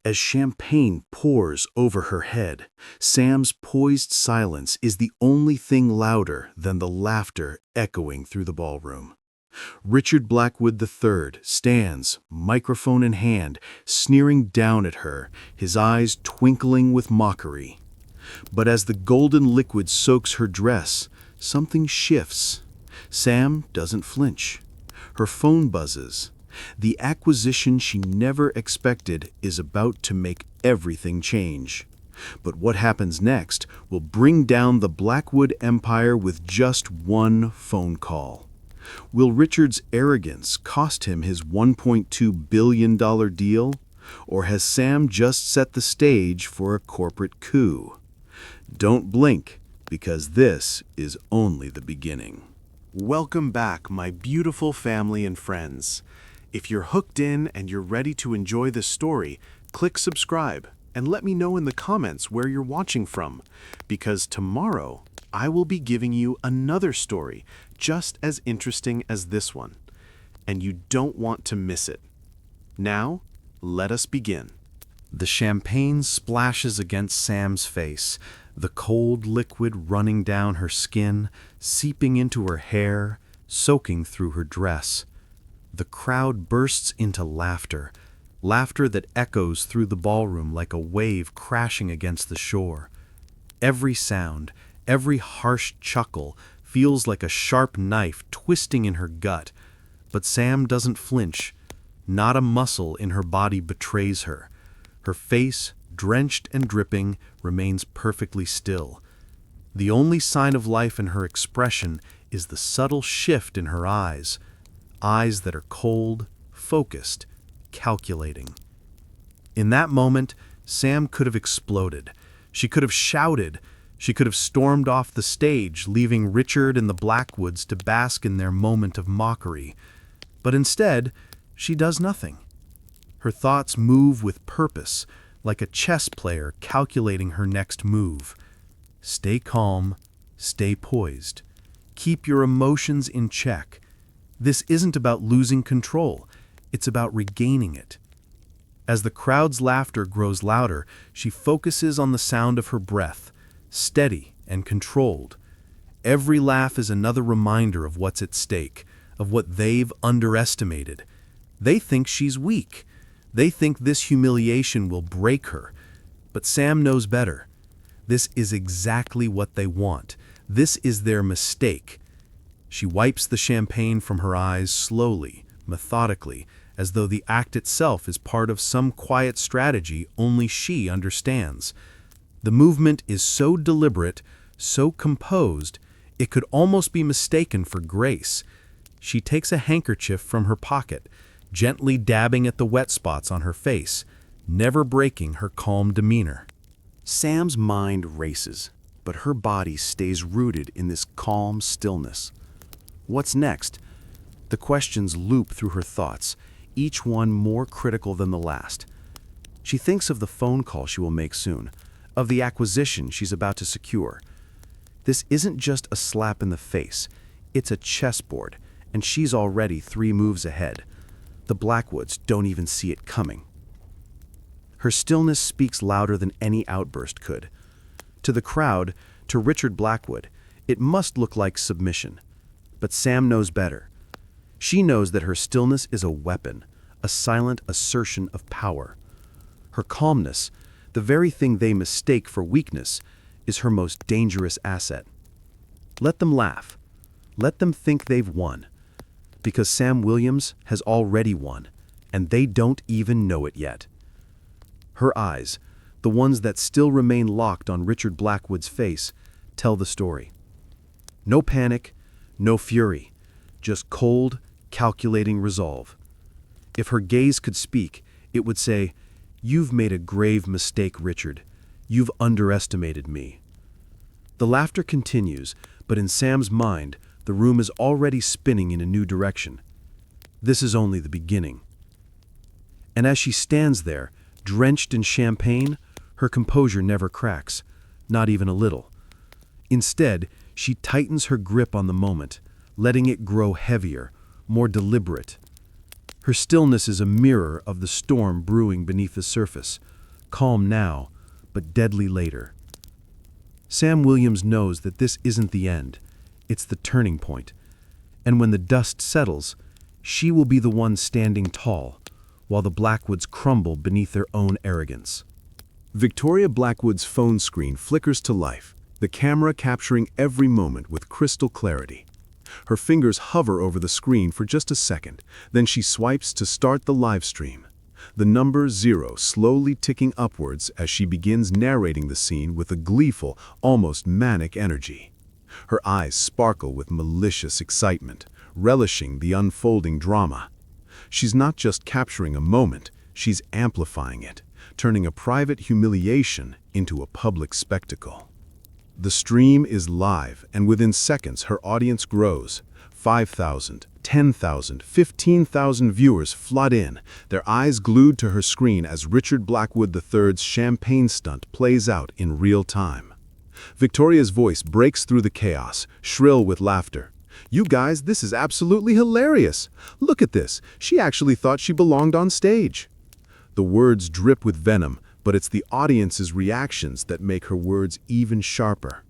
As champagne pours over her head, Sam's poised silence is the only thing louder than the laughter echoing through the ballroom. Richard Blackwood III stands, microphone in hand, sneering down at her, his eyes twinkling with mockery. But as the golden liquid soaks her dress, something shifts. Sam doesn't flinch. Her phone buzzes. The acquisition she never expected is about to make everything change. But what happens next will bring down the Blackwood empire with just one phone call. Will Richard's arrogance cost him his $1.2 billion deal? Or has Sam just set the stage for a corporate coup? Don't blink, because this is only the beginning. Welcome back, my beautiful family and friends. If you're hooked in and you're ready to enjoy this story, click subscribe and let me know in the comments where you're watching from, because tomorrow I will be giving you another story just as interesting as this one, and you don't want to miss it. Now, let us begin. The champagne splashes against Sam's face, the cold liquid running down her skin, seeping into her hair, soaking through her dress. The crowd bursts into laughter, laughter that echoes through the ballroom like a wave crashing against the shore. Every sound, every harsh chuckle feels like a sharp knife twisting in her gut, but Sam doesn't flinch. Not a muscle in her body betrays her. Her face, drenched and dripping, remains perfectly still. The only sign of life in her expression is the subtle shift in her eyes that are cold, focused, calculating. In that moment, Sam could have exploded. She could have shouted. She could have stormed off the stage, leaving Richard and the Blackwoods to bask in their moment of mockery. But instead, she does nothing. Her thoughts move with purpose, like a chess player calculating her next move. Stay calm, stay poised. Keep your emotions in check. This isn't about losing control, it's about regaining it. As the crowd's laughter grows louder, she focuses on the sound of her breath, steady and controlled. Every laugh is another reminder of what's at stake, of what they've underestimated. They think she's weak. They think this humiliation will break her. But Sam knows better. This is exactly what they want. This is their mistake. She wipes the champagne from her eyes slowly, methodically, as though the act itself is part of some quiet strategy only she understands. The movement is so deliberate, so composed, it could almost be mistaken for grace. She takes a handkerchief from her pocket, gently dabbing at the wet spots on her face, never breaking her calm demeanor. Sam's mind races, but her body stays rooted in this calm stillness. What's next? The questions loop through her thoughts, each one more critical than the last. She thinks of the phone call she will make soon, of the acquisition she's about to secure. This isn't just a slap in the face, it's a chessboard, and she's already 3 moves ahead. The Blackwoods don't even see it coming. Her stillness speaks louder than any outburst could. To the crowd, to Richard Blackwood, it must look like submission. But Sam knows better. She knows that her stillness is a weapon, a silent assertion of power. Her calmness, the very thing they mistake for weakness, is her most dangerous asset. Let them laugh. Let them think they've won. Because Sam Williams has already won, and they don't even know it yet. Her eyes, the ones that still remain locked on Richard Blackwood's face, tell the story. No panic, no fury, just cold, calculating resolve. If her gaze could speak, it would say, "You've made a grave mistake, Richard. You've underestimated me." The laughter continues, but in Sam's mind, the room is already spinning in a new direction. This is only the beginning. And as she stands there, drenched in champagne, her composure never cracks, not even a little. Instead, she tightens her grip on the moment, letting it grow heavier, more deliberate. Her stillness is a mirror of the storm brewing beneath the surface, calm now, but deadly later. Sam Williams knows that this isn't the end, it's the turning point. And when the dust settles, she will be the one standing tall, while the Blackwoods crumble beneath their own arrogance. Victoria Blackwood's phone screen flickers to life, the camera capturing every moment with crystal clarity. Her fingers hover over the screen for just a second, then she swipes to start the live stream. The number 0 slowly ticking upwards as she begins narrating the scene with a gleeful, almost manic energy. Her eyes sparkle with malicious excitement, relishing the unfolding drama. She's not just capturing a moment, she's amplifying it, turning a private humiliation into a public spectacle. The stream is live, and within seconds her audience grows. 5,000, 10,000, 15,000 viewers flood in, their eyes glued to her screen as Richard Blackwood III's champagne stunt plays out in real time. Victoria's voice breaks through the chaos, shrill with laughter. "You guys, this is absolutely hilarious! Look at this, she actually thought she belonged on stage." The words drip with venom, but it's the audience's reactions that make her words even sharper.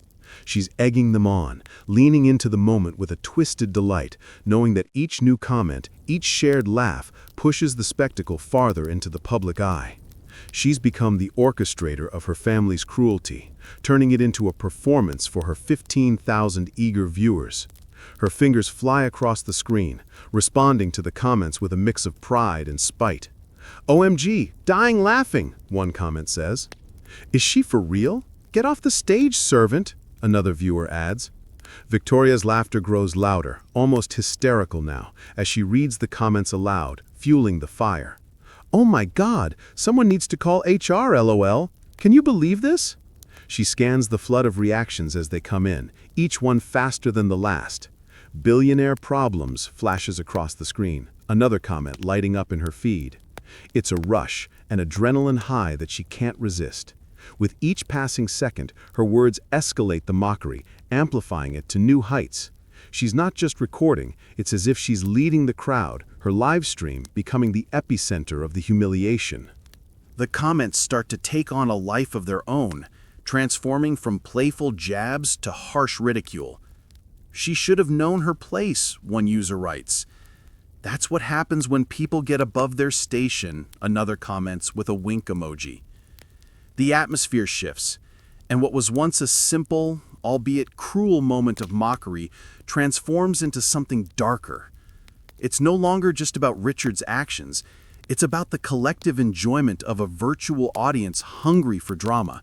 She's egging them on, leaning into the moment with a twisted delight, knowing that each new comment, each shared laugh, pushes the spectacle farther into the public eye. She's become the orchestrator of her family's cruelty, turning it into a performance for her 15,000 eager viewers. Her fingers fly across the screen, responding to the comments with a mix of pride and spite. "OMG, dying laughing," one comment says. "Is she for real? Get off the stage, servant," another viewer adds. Victoria's laughter grows louder, almost hysterical now, as she reads the comments aloud, fueling the fire. "Oh my God, someone needs to call HR, LOL. Can you believe this?" She scans the flood of reactions as they come in, each one faster than the last. "Billionaire problems" flashes across the screen, another comment lighting up in her feed. It's a rush, an adrenaline high that she can't resist. With each passing second, her words escalate the mockery, amplifying it to new heights. She's not just recording, it's as if she's leading the crowd, her live stream becoming the epicenter of the humiliation. The comments start to take on a life of their own, transforming from playful jabs to harsh ridicule. "She should have known her place," one user writes. "That's what happens when people get above their station," another comments with a wink emoji. The atmosphere shifts, and what was once a simple, albeit cruel moment of mockery transforms into something darker. It's no longer just about Richard's actions, it's about the collective enjoyment of a virtual audience hungry for drama.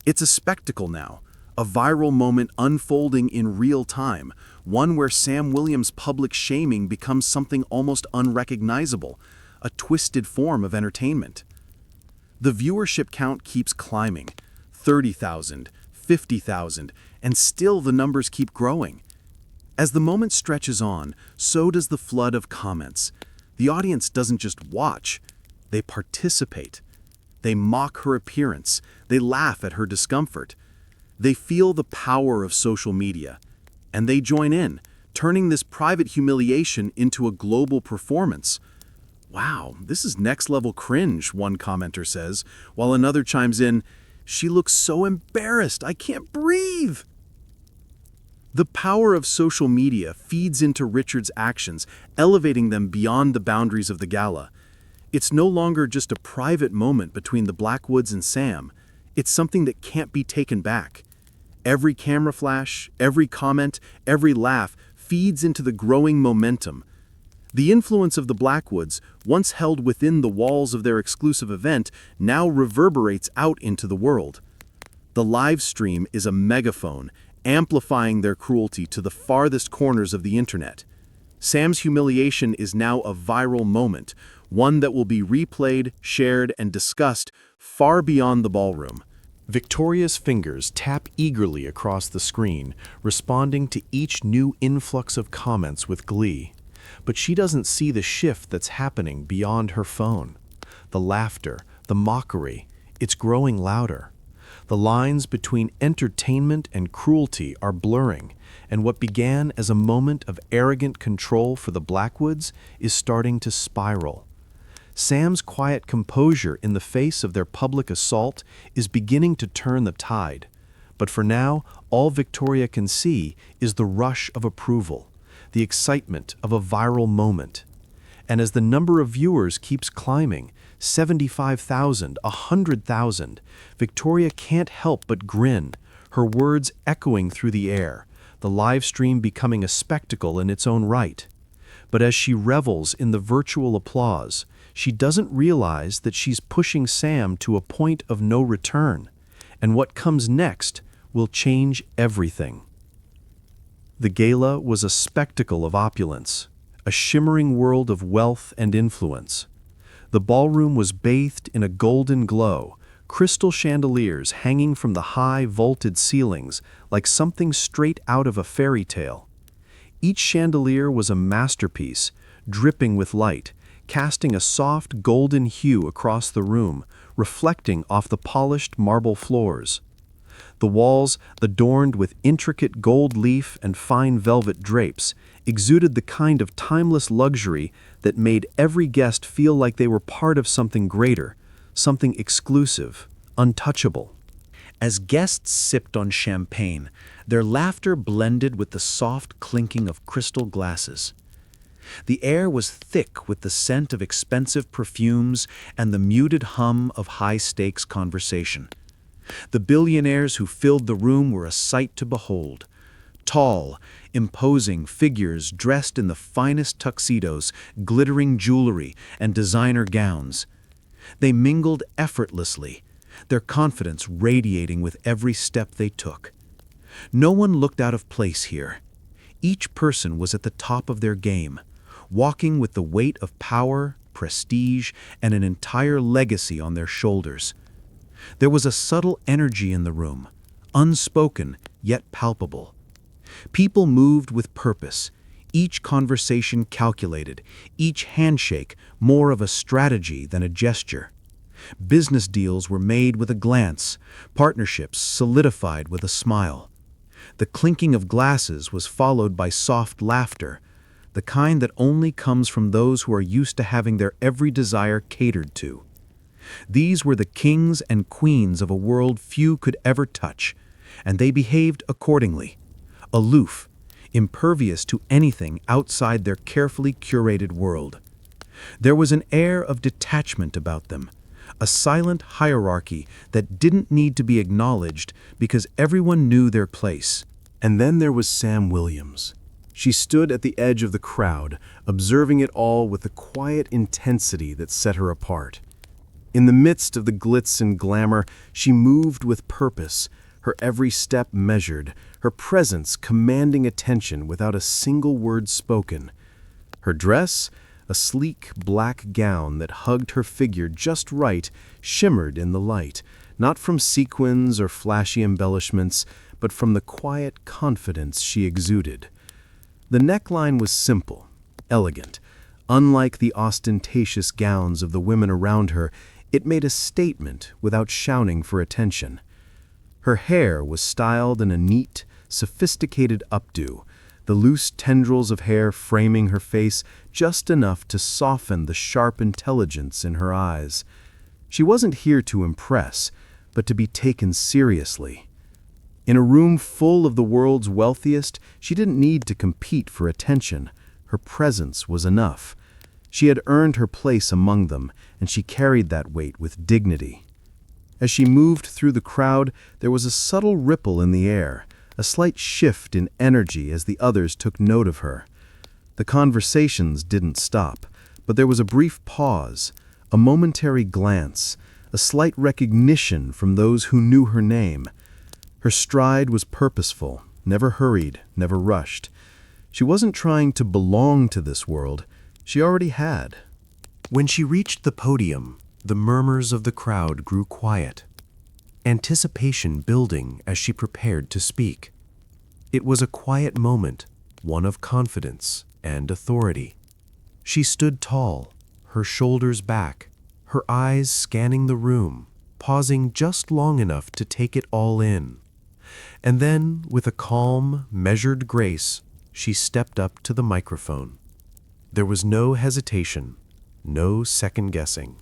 It's a spectacle now, a viral moment unfolding in real time, one where Sam Williams' public shaming becomes something almost unrecognizable, a twisted form of entertainment. The viewership count keeps climbing, 30,000, 50,000, and still the numbers keep growing. As the moment stretches on, so does the flood of comments. The audience doesn't just watch, they participate. They mock her appearance, they laugh at her discomfort. They feel the power of social media, and they join in, turning this private humiliation into a global performance. "Wow, this is next-level cringe," one commenter says, while another chimes in, "She looks so embarrassed, I can't breathe." The power of social media feeds into Richard's actions, elevating them beyond the boundaries of the gala. It's no longer just a private moment between the Blackwoods and Sam. It's something that can't be taken back. Every camera flash, every comment, every laugh feeds into the growing momentum. The influence of the Blackwoods, once held within the walls of their exclusive event, now reverberates out into the world. The live stream is a megaphone, amplifying their cruelty to the farthest corners of the internet. Sam's humiliation is now a viral moment, one that will be replayed, shared, and discussed far beyond the ballroom. Victoria's fingers tap eagerly across the screen, responding to each new influx of comments with glee. But she doesn't see the shift that's happening beyond her phone. The laughter, the mockery, it's growing louder. The lines between entertainment and cruelty are blurring, and what began as a moment of arrogant control for the Blackwoods is starting to spiral. Sam's quiet composure in the face of their public assault is beginning to turn the tide. But for now, all Victoria can see is the rush of approval, the excitement of a viral moment. And as the number of viewers keeps climbing, 75,000, 100,000, Victoria can't help but grin, her words echoing through the air, the live stream becoming a spectacle in its own right. But as she revels in the virtual applause, she doesn't realize that she's pushing Sam to a point of no return, and what comes next will change everything. The gala was a spectacle of opulence, a shimmering world of wealth and influence. The ballroom was bathed in a golden glow, crystal chandeliers hanging from the high, vaulted ceilings like something straight out of a fairy tale. Each chandelier was a masterpiece, dripping with light, casting a soft golden hue across the room, reflecting off the polished marble floors. The walls, adorned with intricate gold leaf and fine velvet drapes, exuded the kind of timeless luxury that made every guest feel like they were part of something greater, something exclusive, untouchable. As guests sipped on champagne, their laughter blended with the soft clinking of crystal glasses. The air was thick with the scent of expensive perfumes and the muted hum of high-stakes conversation. The billionaires who filled the room were a sight to behold. Tall, imposing figures dressed in the finest tuxedos, glittering jewelry, and designer gowns. They mingled effortlessly, their confidence radiating with every step they took. No one looked out of place here. Each person was at the top of their game, walking with the weight of power, prestige, and an entire legacy on their shoulders. There was a subtle energy in the room, unspoken yet palpable. People moved with purpose, each conversation calculated, each handshake more of a strategy than a gesture. Business deals were made with a glance, partnerships solidified with a smile. The clinking of glasses was followed by soft laughter, the kind that only comes from those who are used to having their every desire catered to. These were the kings and queens of a world few could ever touch, and they behaved accordingly, aloof, impervious to anything outside their carefully curated world. There was an air of detachment about them, a silent hierarchy that didn't need to be acknowledged because everyone knew their place. And then there was Sam Williams. She stood at the edge of the crowd, observing it all with the quiet intensity that set her apart. In the midst of the glitz and glamour, she moved with purpose, her every step measured, her presence commanding attention without a single word spoken. Her dress, a sleek black gown that hugged her figure just right, shimmered in the light, not from sequins or flashy embellishments, but from the quiet confidence she exuded. The neckline was simple, elegant. Unlike the ostentatious gowns of the women around her, it made a statement without shouting for attention. Her hair was styled in a neat, sophisticated updo, the loose tendrils of hair framing her face just enough to soften the sharp intelligence in her eyes. She wasn't here to impress, but to be taken seriously. In a room full of the world's wealthiest, she didn't need to compete for attention. Her presence was enough. She had earned her place among them, and she carried that weight with dignity. As she moved through the crowd, there was a subtle ripple in the air, a slight shift in energy as the others took note of her. The conversations didn't stop, but there was a brief pause, a momentary glance, a slight recognition from those who knew her name. Her stride was purposeful, never hurried, never rushed. She wasn't trying to belong to this world. She already had. When she reached the podium, the murmurs of the crowd grew quiet, anticipation building as she prepared to speak. It was a quiet moment, one of confidence and authority. She stood tall, her shoulders back, her eyes scanning the room, pausing just long enough to take it all in. And then, with a calm, measured grace, she stepped up to the microphone. There was no hesitation, no second-guessing.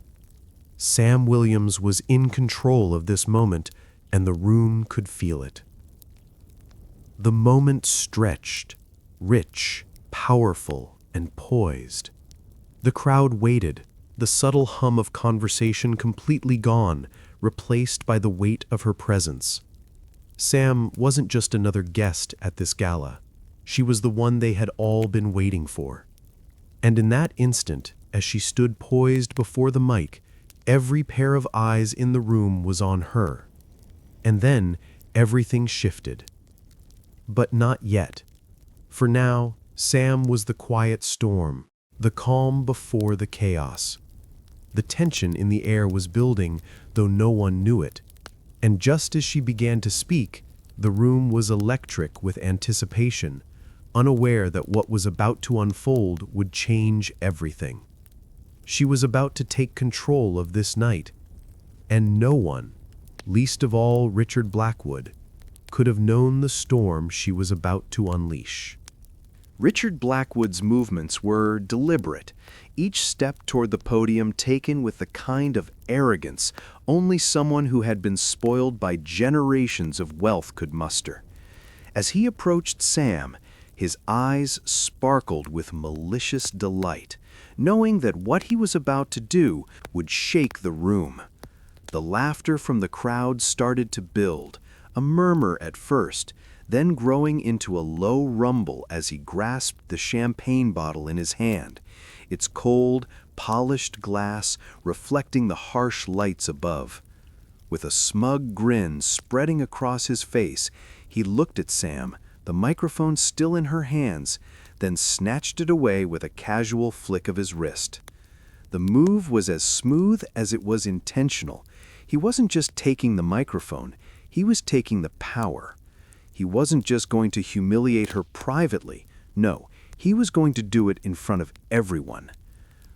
Sam Williams was in control of this moment, and the room could feel it. The moment stretched, rich, powerful, and poised. The crowd waited, the subtle hum of conversation completely gone, replaced by the weight of her presence. Sam wasn't just another guest at this gala. She was the one they had all been waiting for. And in that instant, as she stood poised before the mic, every pair of eyes in the room was on her. And then everything shifted. But not yet. For now, Sam was the quiet storm, the calm before the chaos. The tension in the air was building, though no one knew it. And just as she began to speak, the room was electric with anticipation, unaware that what was about to unfold would change everything. She was about to take control of this night, and no one, least of all Richard Blackwood, could have known the storm she was about to unleash. Richard Blackwood's movements were deliberate, each step toward the podium taken with the kind of arrogance only someone who had been spoiled by generations of wealth could muster. As he approached Sam, his eyes sparkled with malicious delight, knowing that what he was about to do would shake the room. The laughter from the crowd started to build, a murmur at first, then growing into a low rumble as he grasped the champagne bottle in his hand, its cold, polished glass reflecting the harsh lights above. With a smug grin spreading across his face, he looked at Sam, the microphone still in her hands, then snatched it away with a casual flick of his wrist. The move was as smooth as it was intentional. He wasn't just taking the microphone, he was taking the power. He wasn't just going to humiliate her privately. No, he was going to do it in front of everyone.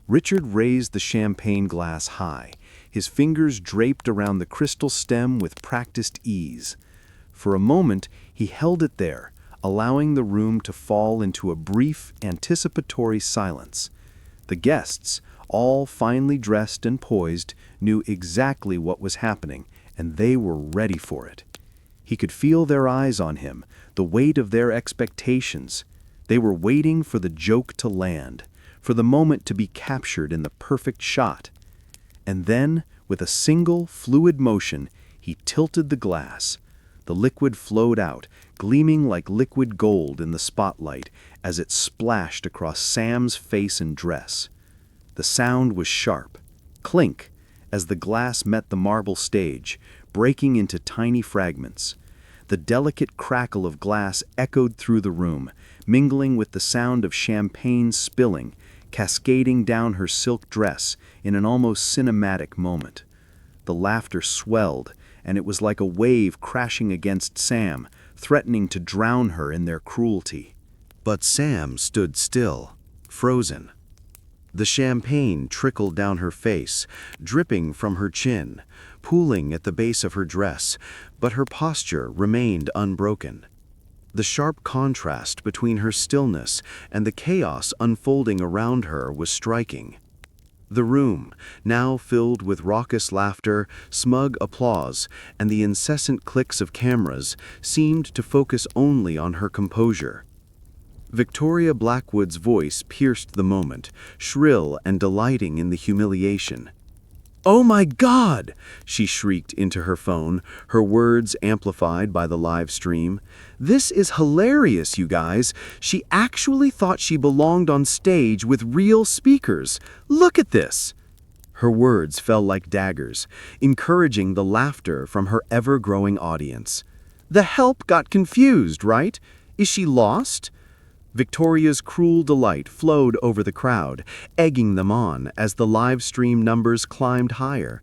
Richard raised the champagne glass high, his fingers draped around the crystal stem with practiced ease. For a moment, he held it there, allowing the room to fall into a brief, anticipatory silence. The guests, all finely dressed and poised, knew exactly what was happening, and they were ready for it. He could feel their eyes on him, the weight of their expectations. They were waiting for the joke to land, for the moment to be captured in the perfect shot. And then, with a single, fluid motion, he tilted the glass. The liquid flowed out, gleaming like liquid gold in the spotlight as it splashed across Sam's face and dress. The sound was sharp, clink, as the glass met the marble stage, breaking into tiny fragments. The delicate crackle of glass echoed through the room, mingling with the sound of champagne spilling, cascading down her silk dress in an almost cinematic moment. The laughter swelled, and it was like a wave crashing against Sam, threatening to drown her in their cruelty. But Sam stood still, frozen. The champagne trickled down her face, dripping from her chin, pooling at the base of her dress, but her posture remained unbroken. The sharp contrast between her stillness and the chaos unfolding around her was striking. The room, now filled with raucous laughter, smug applause, and the incessant clicks of cameras, seemed to focus only on her composure. Victoria Blackwood's voice pierced the moment, shrill and delighting in the humiliation. "Oh my God!" she shrieked into her phone, her words amplified by the live stream. "This is hilarious, you guys. She actually thought she belonged on stage with real speakers. Look at this!" Her words fell like daggers, encouraging the laughter from her ever-growing audience. "The help got confused, right? Is she lost?" Victoria's cruel delight flowed over the crowd, egging them on as the live stream numbers climbed higher.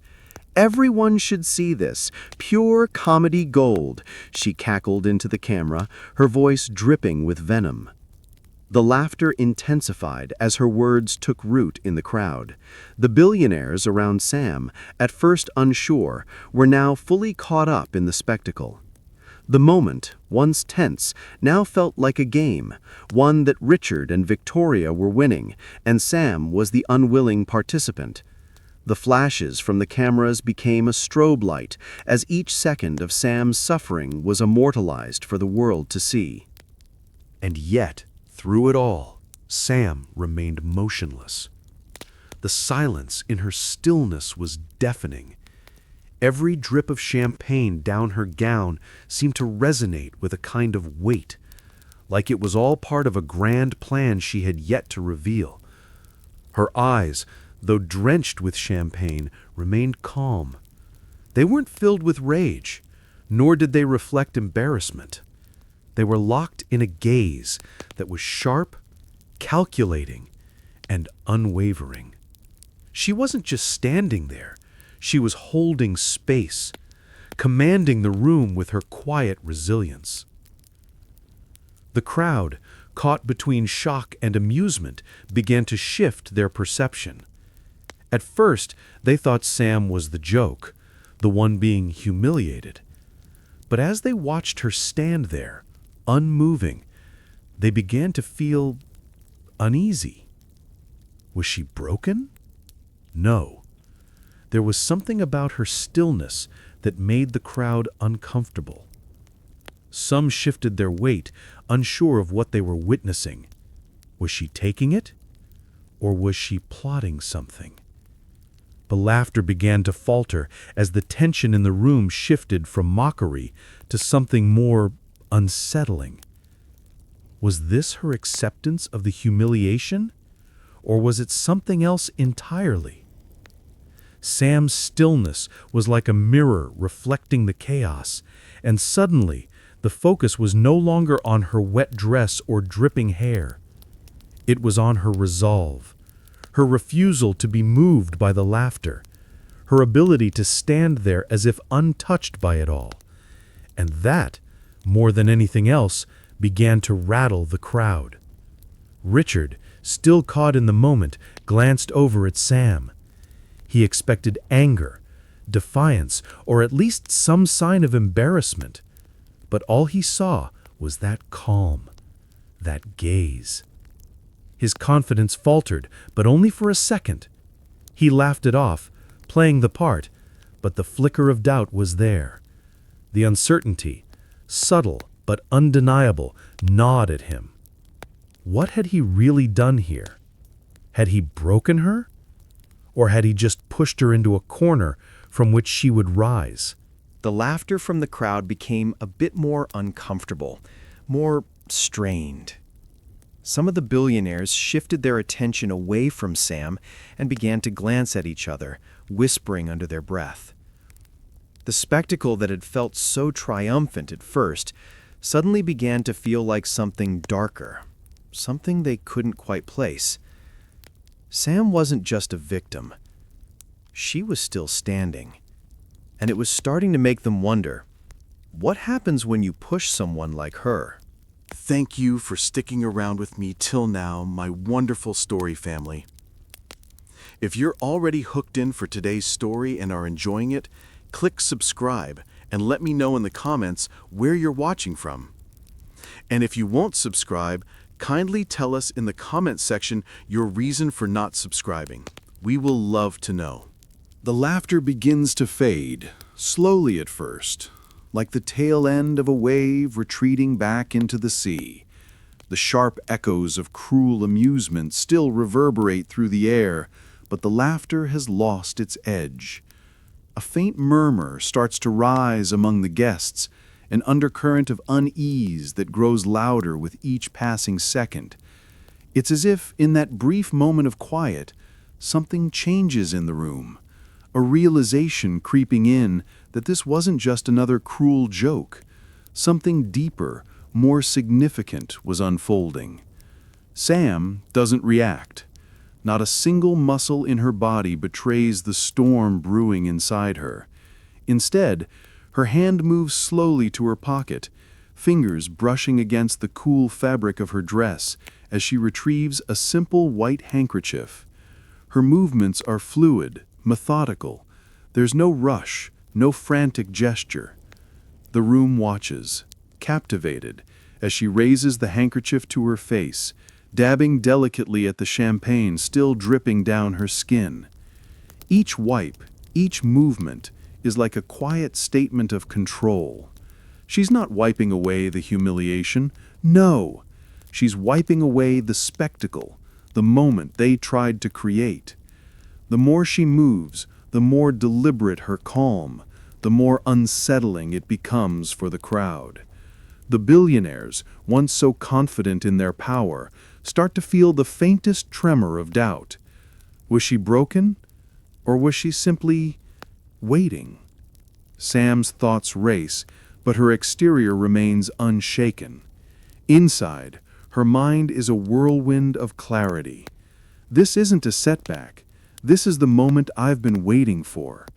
"Everyone should see this. Pure comedy gold," she cackled into the camera, her voice dripping with venom. The laughter intensified as her words took root in the crowd. The billionaires around Sam, at first unsure, were now fully caught up in the spectacle. The moment, once tense, now felt like a game, one that Richard and Victoria were winning, and Sam was the unwilling participant. The flashes from the cameras became a strobe light as each second of Sam's suffering was immortalized for the world to see. And yet, through it all, Sam remained motionless. The silence in her stillness was deafening. Every drip of champagne down her gown seemed to resonate with a kind of weight, like it was all part of a grand plan she had yet to reveal. Her eyes, though drenched with champagne, remained calm. They weren't filled with rage, nor did they reflect embarrassment. They were locked in a gaze that was sharp, calculating, and unwavering. She wasn't just standing there. She was holding space, commanding the room with her quiet resilience. The crowd, caught between shock and amusement, began to shift their perception. At first, they thought Sam was the joke, the one being humiliated. But as they watched her stand there, unmoving, they began to feel uneasy. Was she broken? No. There was something about her stillness that made the crowd uncomfortable. Some shifted their weight, unsure of what they were witnessing. Was she taking it? Or was she plotting something? The laughter began to falter as the tension in the room shifted from mockery to something more unsettling. Was this her acceptance of the humiliation? Or was it something else entirely? Sam's stillness was like a mirror reflecting the chaos, and suddenly the focus was no longer on her wet dress or dripping hair. It was on her resolve, her refusal to be moved by the laughter, her ability to stand there as if untouched by it all. And that, more than anything else, began to rattle the crowd. Richard, still caught in the moment, glanced over at Sam. He expected anger, defiance, or at least some sign of embarrassment. But all he saw was that calm, that gaze. His confidence faltered, but only for a second. He laughed it off, playing the part, but the flicker of doubt was there. The uncertainty, subtle but undeniable, gnawed at him. What had he really done here? Had he broken her? Or had he just pushed her into a corner from which she would rise? The laughter from the crowd became a bit more uncomfortable, more strained. Some of the billionaires shifted their attention away from Sam and began to glance at each other, whispering under their breath. The spectacle that had felt so triumphant at first suddenly began to feel like something darker, something they couldn't quite place. Sam wasn't just a victim. She was still standing. And it was starting to make them wonder, what happens when you push someone like her? Thank you for sticking around with me till now, my wonderful story family. If you're already hooked in for today's story and are enjoying it, click subscribe and let me know in the comments where you're watching from. And if you won't subscribe, kindly tell us in the comment section your reason for not subscribing. We will love to know. The laughter begins to fade, slowly at first, like the tail end of a wave retreating back into the sea. The sharp echoes of cruel amusement still reverberate through the air, but the laughter has lost its edge. A faint murmur starts to rise among the guests, an undercurrent of unease that grows louder with each passing second. It's as if, in that brief moment of quiet, something changes in the room. A realization creeping in that this wasn't just another cruel joke. Something deeper, more significant was unfolding. Sam doesn't react. Not a single muscle in her body betrays the storm brewing inside her. Instead, her hand moves slowly to her pocket, fingers brushing against the cool fabric of her dress as she retrieves a simple white handkerchief. Her movements are fluid, methodical. There's no rush, no frantic gesture. The room watches, captivated, as she raises the handkerchief to her face, dabbing delicately at the champagne still dripping down her skin. Each wipe, each movement, is like a quiet statement of control. She's not wiping away the humiliation. No, she's wiping away the spectacle, the moment they tried to create. The more she moves, the more deliberate her calm, the more unsettling it becomes for the crowd. The billionaires, once so confident in their power, start to feel the faintest tremor of doubt. Was she broken? Or was she simply waiting? Sam's thoughts race, but her exterior remains unshaken. Inside, her mind is a whirlwind of clarity. This isn't a setback. This is the moment I've been waiting for.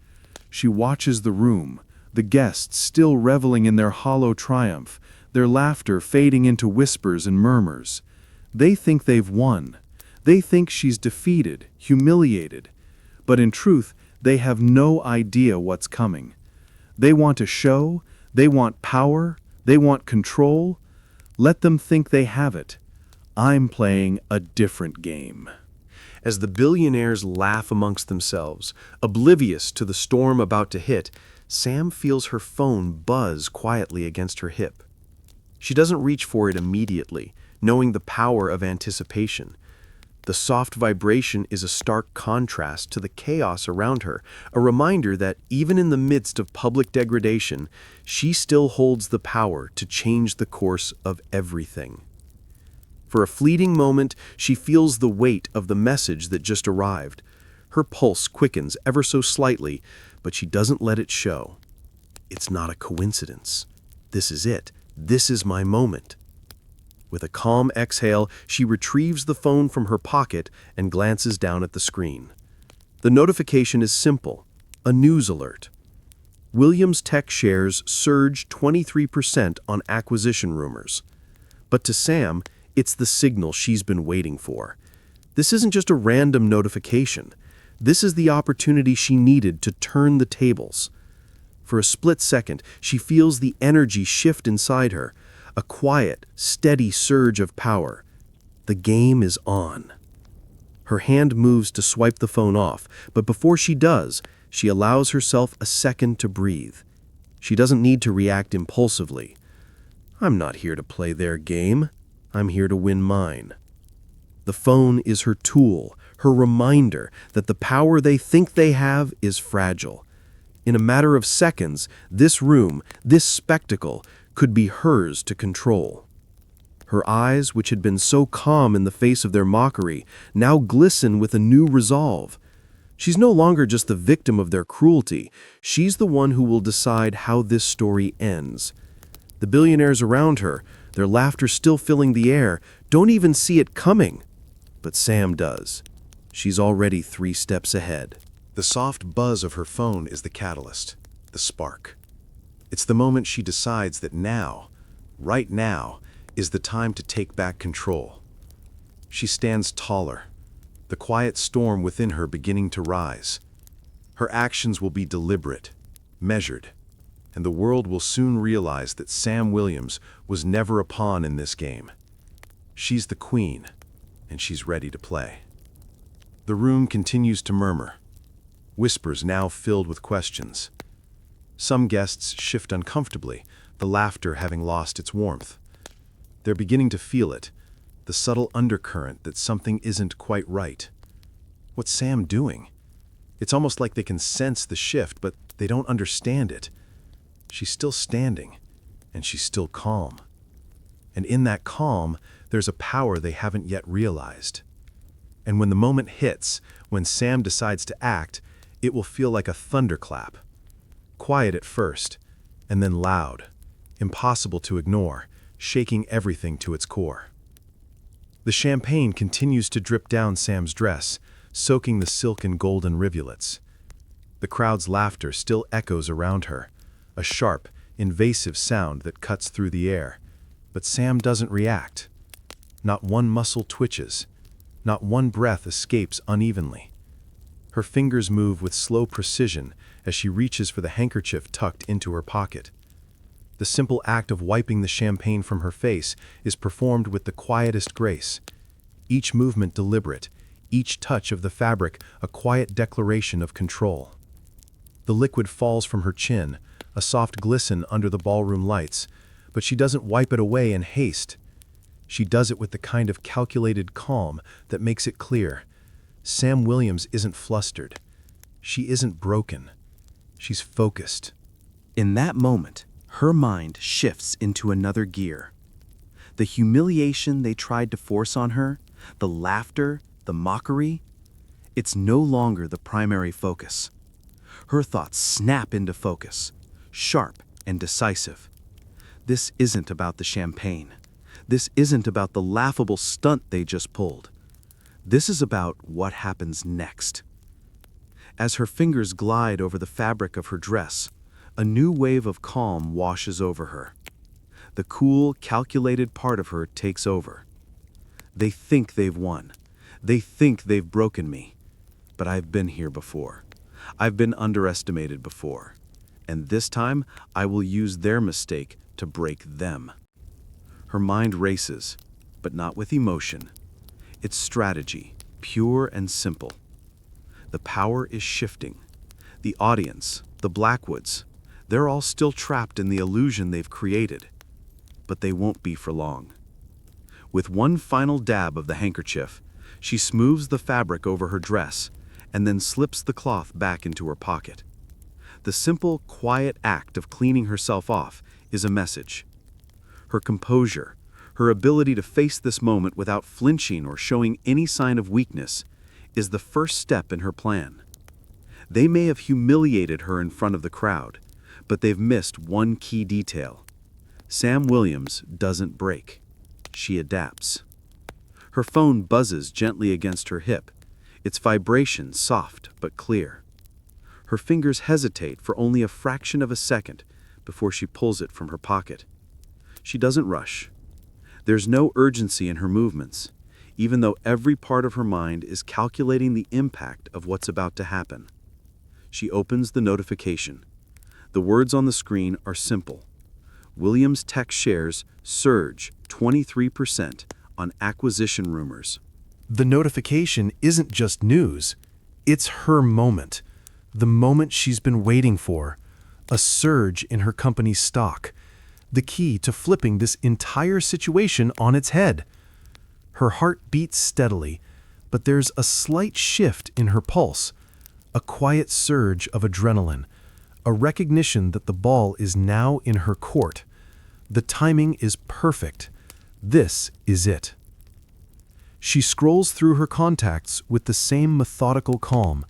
She watches the room, the guests still reveling in their hollow triumph, their laughter fading into whispers and murmurs. They think they've won. They think she's defeated, humiliated. But in truth, they have no idea what's coming. They want a show, they want power, they want control. Let them think they have it. I'm playing a different game. As the billionaires laugh amongst themselves, oblivious to the storm about to hit, Sam feels her phone buzz quietly against her hip. She doesn't reach for it immediately, knowing the power of anticipation. The soft vibration is a stark contrast to the chaos around her, a reminder that even in the midst of public degradation, she still holds the power to change the course of everything. For a fleeting moment, she feels the weight of the message that just arrived. Her pulse quickens ever so slightly, but she doesn't let it show. It's not a coincidence. This is it. This is my moment. With a calm exhale, she retrieves the phone from her pocket and glances down at the screen. The notification is simple, a news alert. Williams Tech shares surge 23% on acquisition rumors. But to Sam, it's the signal she's been waiting for. This isn't just a random notification. This is the opportunity she needed to turn the tables. For a split second, she feels the energy shift inside her, a quiet, steady surge of power. The game is on. Her hand moves to swipe the phone off, but before she does, she allows herself a second to breathe. She doesn't need to react impulsively. I'm not here to play their game. I'm here to win mine. The phone is her tool, her reminder that the power they think they have is fragile. In a matter of seconds, this room, this spectacle, could be hers to control. Her eyes, which had been so calm in the face of their mockery, now glisten with a new resolve. She's no longer just the victim of their cruelty. She's the one who will decide how this story ends. The billionaires around her, their laughter still filling the air, don't even see it coming. But Sam does. She's already 3 steps ahead. The soft buzz of her phone is the catalyst, the spark. It's the moment she decides that now, right now, is the time to take back control. She stands taller, the quiet storm within her beginning to rise. Her actions will be deliberate, measured, and the world will soon realize that Sam Williams was never a pawn in this game. She's the queen, and she's ready to play. The room continues to murmur, whispers now filled with questions. Some guests shift uncomfortably, the laughter having lost its warmth. They're beginning to feel it, the subtle undercurrent that something isn't quite right. What's Sam doing? It's almost like they can sense the shift, but they don't understand it. She's still standing, and she's still calm. And in that calm, there's a power they haven't yet realized. And when the moment hits, when Sam decides to act, it will feel like a thunderclap. Quiet at first, and then loud, impossible to ignore, shaking everything to its core. The champagne continues to drip down Sam's dress, soaking the silk in golden rivulets. The crowd's laughter still echoes around her, a sharp, invasive sound that cuts through the air. But Sam doesn't react. Not one muscle twitches. Not one breath escapes unevenly. Her fingers move with slow precision as she reaches for the handkerchief tucked into her pocket. The simple act of wiping the champagne from her face is performed with the quietest grace. Each movement deliberate, each touch of the fabric a quiet declaration of control. The liquid falls from her chin, a soft glisten under the ballroom lights, but she doesn't wipe it away in haste. She does it with the kind of calculated calm that makes it clear. Sam Williams isn't flustered. She isn't broken. She's focused. In that moment, her mind shifts into another gear. The humiliation they tried to force on her, the laughter, the mockery, it's no longer the primary focus. Her thoughts snap into focus, sharp and decisive. This isn't about the champagne. This isn't about the laughable stunt they just pulled. This is about what happens next. As her fingers glide over the fabric of her dress, a new wave of calm washes over her. The cool, calculated part of her takes over. They think they've won. They think they've broken me. But I've been here before. I've been underestimated before. And this time, I will use their mistake to break them. Her mind races, but not with emotion. It's strategy, pure and simple. The power is shifting. The audience, the Blackwoods, they're all still trapped in the illusion they've created. But they won't be for long. With one final dab of the handkerchief, she smooths the fabric over her dress and then slips the cloth back into her pocket. The simple, quiet act of cleaning herself off is a message. Her composure, her ability to face this moment without flinching or showing any sign of weakness, is the first step in her plan. They may have humiliated her in front of the crowd, but they've missed one key detail. Sam Williams doesn't break. She adapts. Her phone buzzes gently against her hip, its vibration soft but clear. Her fingers hesitate for only a fraction of a second before she pulls it from her pocket. She doesn't rush. There's no urgency in her movements, even though every part of her mind is calculating the impact of what's about to happen. She opens the notification. The words on the screen are simple. Williams Tech shares surge 23% on acquisition rumors. The notification isn't just news. It's her moment. The moment she's been waiting for. A surge in her company's stock. The key to flipping this entire situation on its head. Her heart beats steadily, but there's a slight shift in her pulse. A quiet surge of adrenaline. A recognition that the ball is now in her court. The timing is perfect. This is it. She scrolls through her contacts with the same methodical calm.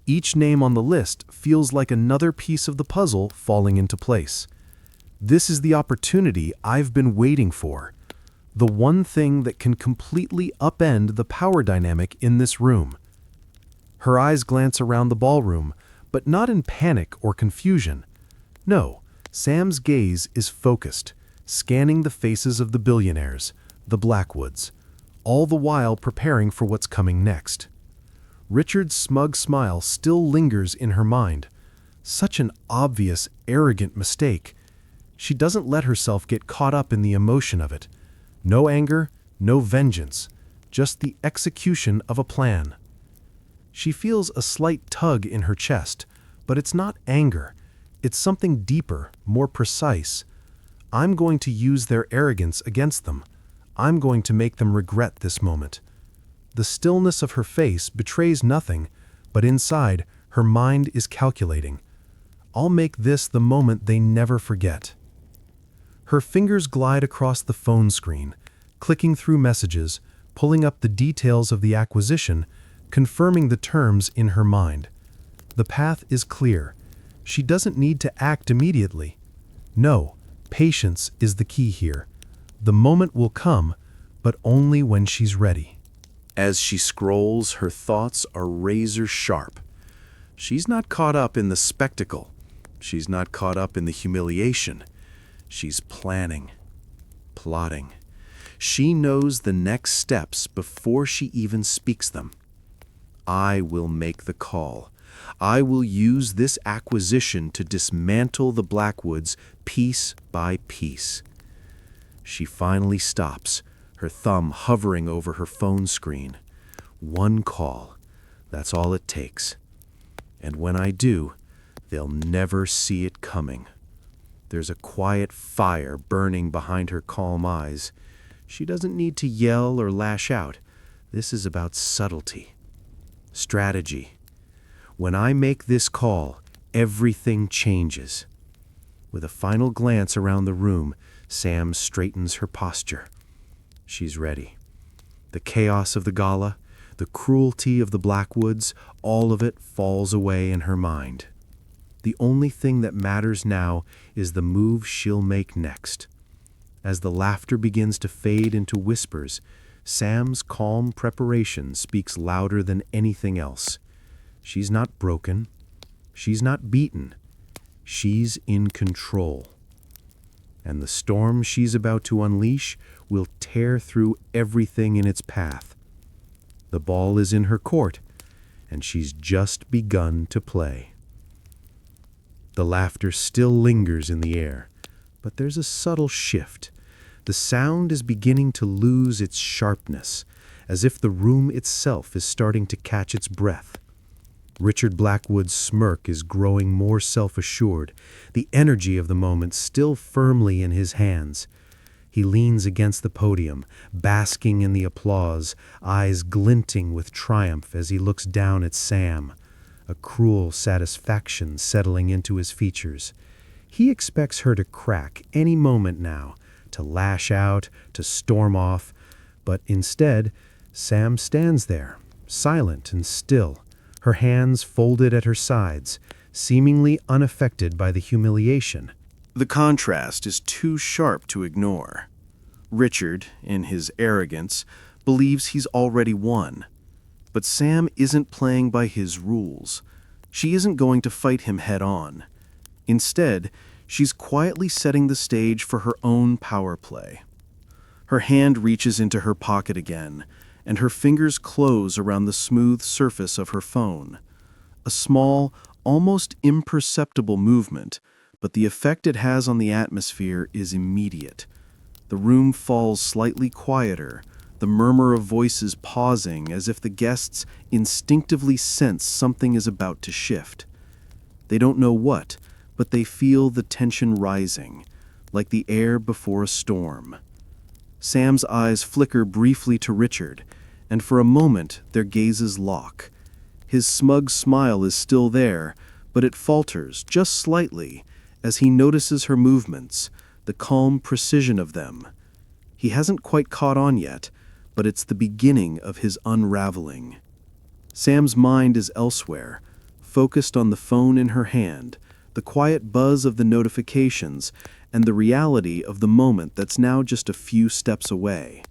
Each name on the list feels like another piece of the puzzle falling into place. This is the opportunity I've been waiting for. The one thing that can completely upend the power dynamic in this room. Her eyes glance around the ballroom, but not in panic or confusion. No, Sam's gaze is focused, scanning the faces of the billionaires, the Blackwoods, all the while preparing for what's coming next. Richard's smug smile still lingers in her mind. Such an obvious, arrogant mistake. She doesn't let herself get caught up in the emotion of it. No anger, no vengeance, just the execution of a plan. She feels a slight tug in her chest, but it's not anger. It's something deeper, more precise. I'm going to use their arrogance against them. I'm going to make them regret this moment. The stillness of her face betrays nothing, but inside, her mind is calculating. I'll make this the moment they never forget. Her fingers glide across the phone screen, clicking through messages, pulling up the details of the acquisition, confirming the terms in her mind. The path is clear. She doesn't need to act immediately. No, patience is the key here. The moment will come, but only when she's ready. As she scrolls, her thoughts are razor sharp. She's not caught up in the spectacle. She's not caught up in the humiliation. She's planning, plotting. She knows the next steps before she even speaks them. I will make the call. I will use this acquisition to dismantle the Blackwoods piece by piece. She finally stops, her thumb hovering over her phone screen. One call. That's all it takes. And when I do, they'll never see it coming. There's a quiet fire burning behind her calm eyes. She doesn't need to yell or lash out. This is about subtlety, strategy. When I make this call, everything changes. With a final glance around the room, Sam straightens her posture. She's ready. The chaos of the gala, the cruelty of the Blackwoods, all of it falls away in her mind. The only thing that matters now is the move she'll make next. As the laughter begins to fade into whispers, Sam's calm preparation speaks louder than anything else. She's not broken. She's not beaten. She's in control. And the storm she's about to unleash will tear through everything in its path. The ball is in her court, and she's just begun to play. The laughter still lingers in the air, but there's a subtle shift. The sound is beginning to lose its sharpness, as if the room itself is starting to catch its breath. Richard Blackwood's smirk is growing more self-assured, the energy of the moment still firmly in his hands. He leans against the podium, basking in the applause, eyes glinting with triumph as he looks down at Sam, a cruel satisfaction settling into his features. He expects her to crack any moment now, to lash out, to storm off, but instead, Sam stands there, silent and still, her hands folded at her sides, seemingly unaffected by the humiliation. The contrast is too sharp to ignore. Richard, in his arrogance, believes he's already won. But Sam isn't playing by his rules. She isn't going to fight him head-on. Instead, she's quietly setting the stage for her own power play. Her hand reaches into her pocket again, and her fingers close around the smooth surface of her phone. A small, almost imperceptible movement, but the effect it has on the atmosphere is immediate. The room falls slightly quieter, the murmur of voices pausing as if the guests instinctively sense something is about to shift. They don't know what, but they feel the tension rising, like the air before a storm. Sam's eyes flicker briefly to Richard, and for a moment their gazes lock. His smug smile is still there, but it falters just slightly as he notices her movements, the calm precision of them. He hasn't quite caught on yet, but it's the beginning of his unraveling. Sam's mind is elsewhere, focused on the phone in her hand, the quiet buzz of the notifications, and the reality of the moment that's now just a few steps away.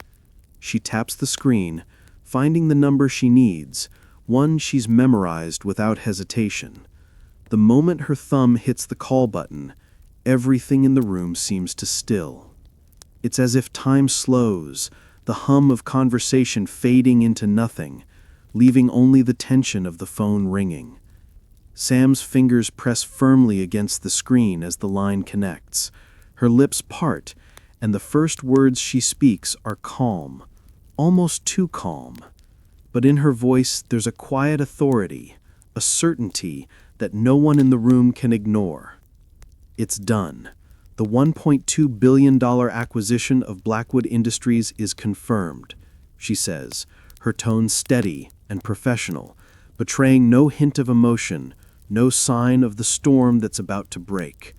She taps the screen, finding the number she needs, one she's memorized without hesitation. The moment her thumb hits the call button, everything in the room seems to still. It's as if time slows, the hum of conversation fading into nothing, leaving only the tension of the phone ringing. Sam's fingers press firmly against the screen as the line connects. Her lips part, and the first words she speaks are calm, almost too calm. But in her voice there's a quiet authority, a certainty that no one in the room can ignore. It's done. The $1.2 billion acquisition of Blackwood Industries is confirmed, she says, her tone steady and professional, betraying no hint of emotion, no sign of the storm that's about to break.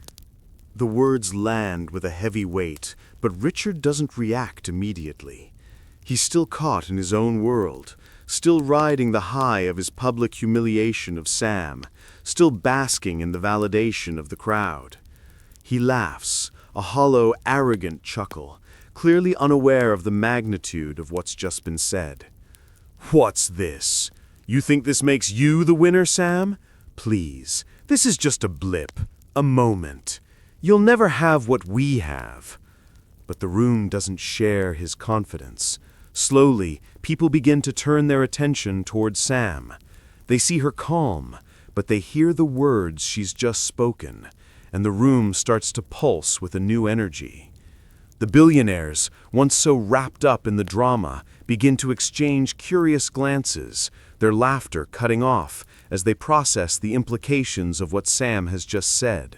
The words land with a heavy weight, but Richard doesn't react immediately. He's still caught in his own world, still riding the high of his public humiliation of Sam, still basking in the validation of the crowd. He laughs, a hollow, arrogant chuckle, clearly unaware of the magnitude of what's just been said. "What's this? You think this makes you the winner, Sam? Please, this is just a blip, a moment. "You'll never have what we have." But the room doesn't share his confidence. Slowly, people begin to turn their attention towards Sam. They see her calm, but they hear the words she's just spoken, and the room starts to pulse with a new energy. The billionaires, once so wrapped up in the drama, begin to exchange curious glances, their laughter cutting off as they process the implications of what Sam has just said.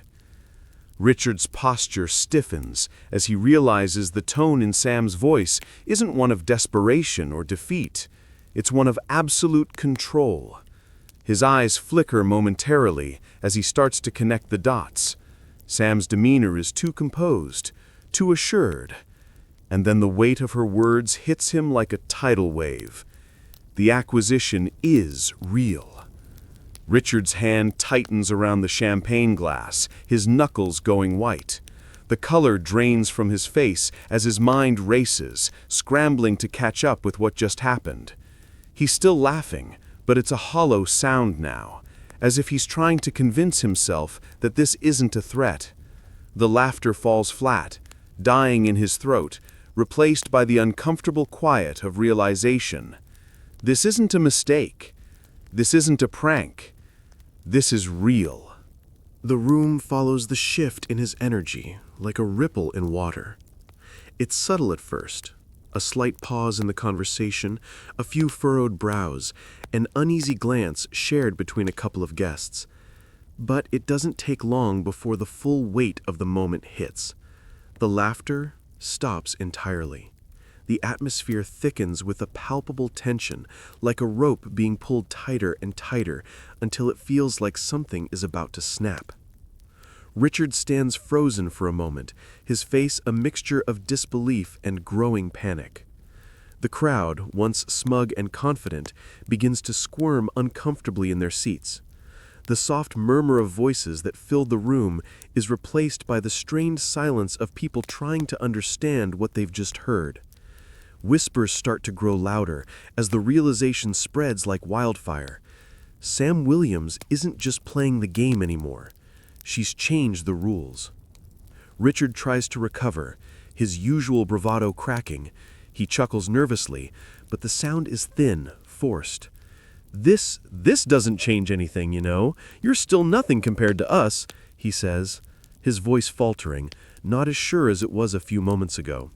Richard's posture stiffens as he realizes the tone in Sam's voice isn't one of desperation or defeat. It's one of absolute control. His eyes flicker momentarily as he starts to connect the dots. Sam's demeanor is too composed, too assured. And then the weight of her words hits him like a tidal wave. The acquisition is real. Richard's hand tightens around the champagne glass, his knuckles going white. The color drains from his face as his mind races, scrambling to catch up with what just happened. He's still laughing, but it's a hollow sound now, as if he's trying to convince himself that this isn't a threat. The laughter falls flat, dying in his throat, replaced by the uncomfortable quiet of realization. This isn't a mistake. This isn't a prank. This is real. The room follows the shift in his energy, like a ripple in water. It's subtle at first. A slight pause in the conversation, a few furrowed brows, an uneasy glance shared between a couple of guests. But it doesn't take long before the full weight of the moment hits. The laughter stops entirely. The atmosphere thickens with a palpable tension, like a rope being pulled tighter and tighter until it feels like something is about to snap. Richard stands frozen for a moment, his face a mixture of disbelief and growing panic. The crowd, once smug and confident, begins to squirm uncomfortably in their seats. The soft murmur of voices that filled the room is replaced by the strained silence of people trying to understand what they've just heard. Whispers start to grow louder as the realization spreads like wildfire. Sam Williams isn't just playing the game anymore. She's changed the rules. Richard tries to recover, his usual bravado cracking. He chuckles nervously, but the sound is thin, forced. This doesn't change anything, you know. You're still nothing compared to us," he says, his voice faltering, not as sure as it was a few moments ago.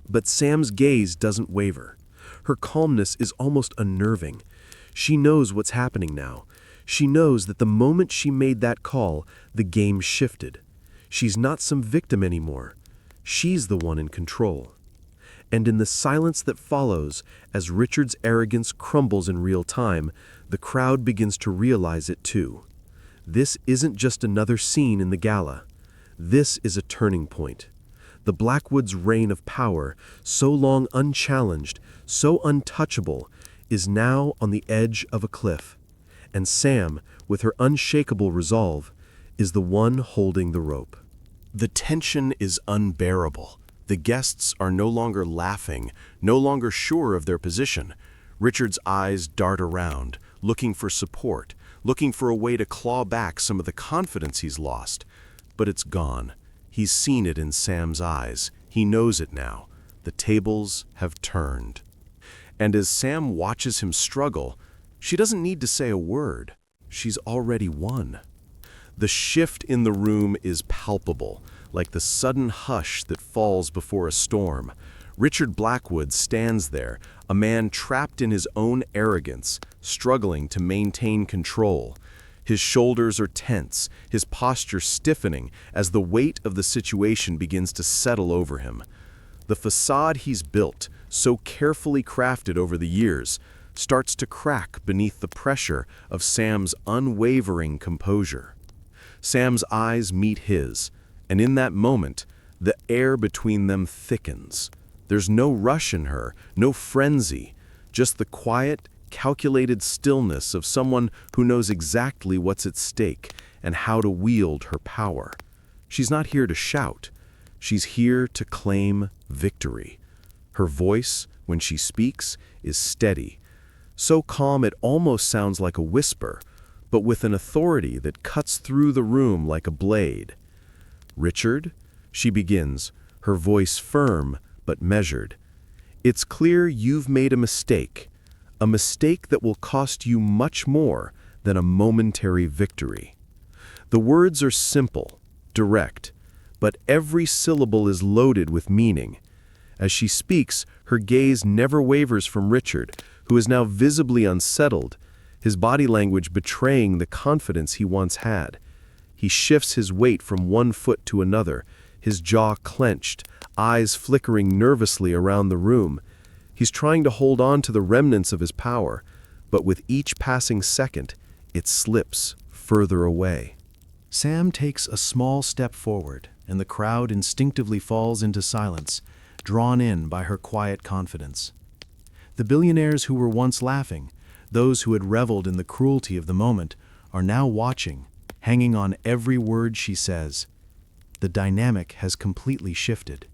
But Sam's gaze doesn't waver. Her calmness is almost unnerving. She knows what's happening now. She knows that the moment she made that call, the game shifted. She's not some victim anymore. She's the one in control. And in the silence that follows, as Richard's arrogance crumbles in real time, the crowd begins to realize it too. This isn't just another scene in the gala. This is a turning point. The Blackwoods' reign of power, so long unchallenged, so untouchable, is now on the edge of a cliff. And Sam, with her unshakable resolve, is the one holding the rope. The tension is unbearable. The guests are no longer laughing, no longer sure of their position. Richard's eyes dart around, looking for support, looking for a way to claw back some of the confidence he's lost. But it's gone. He's seen it in Sam's eyes. He knows it now. The tables have turned. And as Sam watches him struggle, she doesn't need to say a word. She's already won. The shift in the room is palpable, like the sudden hush that falls before a storm. Richard Blackwood stands there, a man trapped in his own arrogance, struggling to maintain control. His shoulders are tense, his posture stiffening as the weight of the situation begins to settle over him. The facade he's built, so carefully crafted over the years, starts to crack beneath the pressure of Sam's unwavering composure. Sam's eyes meet his, and in that moment, the air between them thickens. There's no rush in her, no frenzy, just the quiet, calculated stillness of someone who knows exactly what's at stake and how to wield her power. She's not here to shout. She's here to claim victory. Her voice, when she speaks, is steady, so calm it almost sounds like a whisper, but with an authority that cuts through the room like a blade. "Richard," she begins, her voice firm but measured. "It's clear you've made a mistake that will cost you much more than a momentary victory." The words are simple, direct, but every syllable is loaded with meaning. As she speaks, her gaze never wavers from Richard, who is now visibly unsettled, his body language betraying the confidence he once had. He shifts his weight from one foot to another, his jaw clenched, eyes flickering nervously around the room. He's trying to hold on to the remnants of his power, but with each passing second, it slips further away. Sam takes a small step forward, and the crowd instinctively falls into silence, drawn in by her quiet confidence. The billionaires who were once laughing, those who had reveled in the cruelty of the moment, are now watching, hanging on every word she says. The dynamic has completely shifted.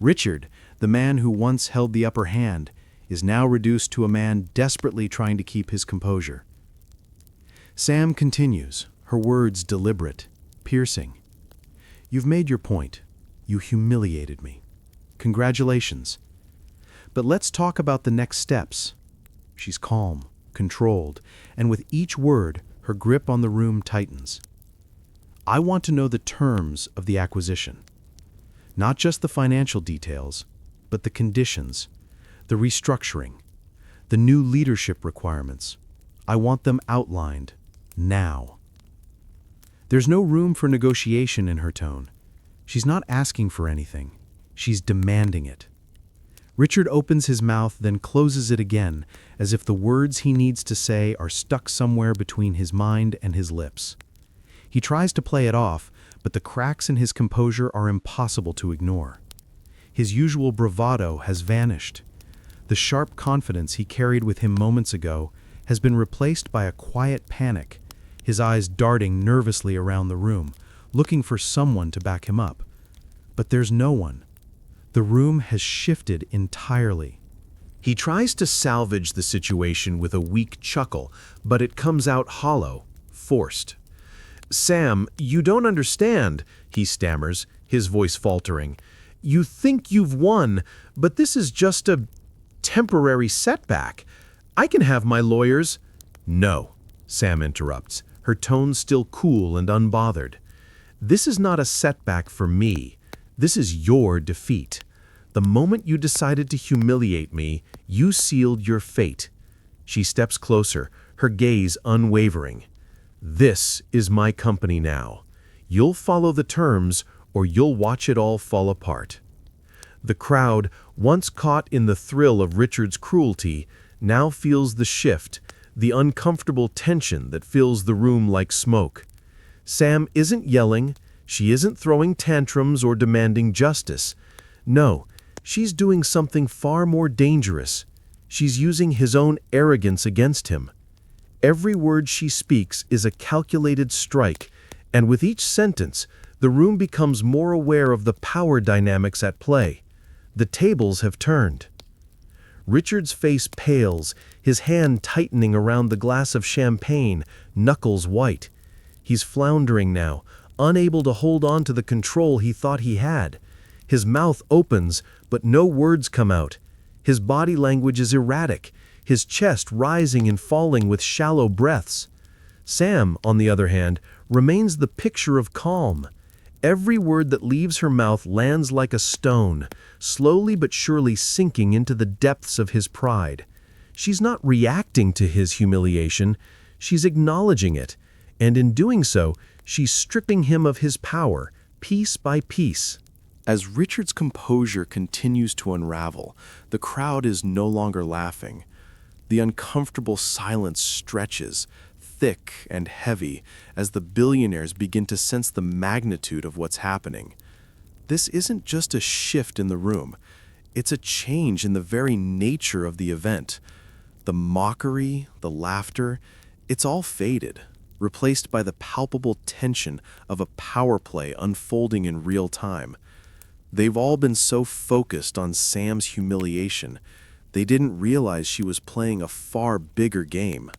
Richard, the man who once held the upper hand, is now reduced to a man desperately trying to keep his composure. Sam continues, her words deliberate, piercing. "You've made your point. You humiliated me. Congratulations. But let's talk about the next steps." She's calm, controlled, and with each word, her grip on the room tightens. "I want to know the terms of the acquisition. Not just the financial details, but the conditions, the restructuring, the new leadership requirements. I want them outlined, now." There's no room for negotiation in her tone. She's not asking for anything. She's demanding it. Richard opens his mouth, then closes it again, as if the words he needs to say are stuck somewhere between his mind and his lips. He tries to play it off, but the cracks in his composure are impossible to ignore. His usual bravado has vanished. The sharp confidence he carried with him moments ago has been replaced by a quiet panic, his eyes darting nervously around the room, looking for someone to back him up. But there's no one. The room has shifted entirely. He tries to salvage the situation with a weak chuckle, but it comes out hollow, forced. "Sam, you don't understand," he stammers, his voice faltering. "You think you've won, but this is just a temporary setback. I can have my lawyers—" "No," Sam interrupts, her tone still cool and unbothered. "This is not a setback for me. This is your defeat. The moment you decided to humiliate me, you sealed your fate." She steps closer, her gaze unwavering. "This is my company now. You'll follow the terms, or you'll watch it all fall apart." The crowd, once caught in the thrill of Richard's cruelty, now feels the shift, the uncomfortable tension that fills the room like smoke. Sam isn't yelling, she isn't throwing tantrums or demanding justice. No, she's doing something far more dangerous. She's using his own arrogance against him. Every word she speaks is a calculated strike, and with each sentence, the room becomes more aware of the power dynamics at play. The tables have turned. Richard's face pales, his hand tightening around the glass of champagne, knuckles white. He's floundering now, unable to hold on to the control he thought he had. His mouth opens, but no words come out. His body language is erratic, his chest rising and falling with shallow breaths. Sam, on the other hand, remains the picture of calm. Every word that leaves her mouth lands like a stone, slowly but surely sinking into the depths of his pride. She's not reacting to his humiliation, she's acknowledging it, and in doing so, she's stripping him of his power, piece by piece. As Richard's composure continues to unravel, the crowd is no longer laughing. The uncomfortable silence stretches, thick and heavy, as the billionaires begin to sense the magnitude of what's happening. This isn't just a shift in the room, it's a change in the very nature of the event. The mockery, the laughter, it's all faded, replaced by the palpable tension of a power play unfolding in real time. They've all been so focused on Sam's humiliation, they didn't realize she was playing a far bigger game.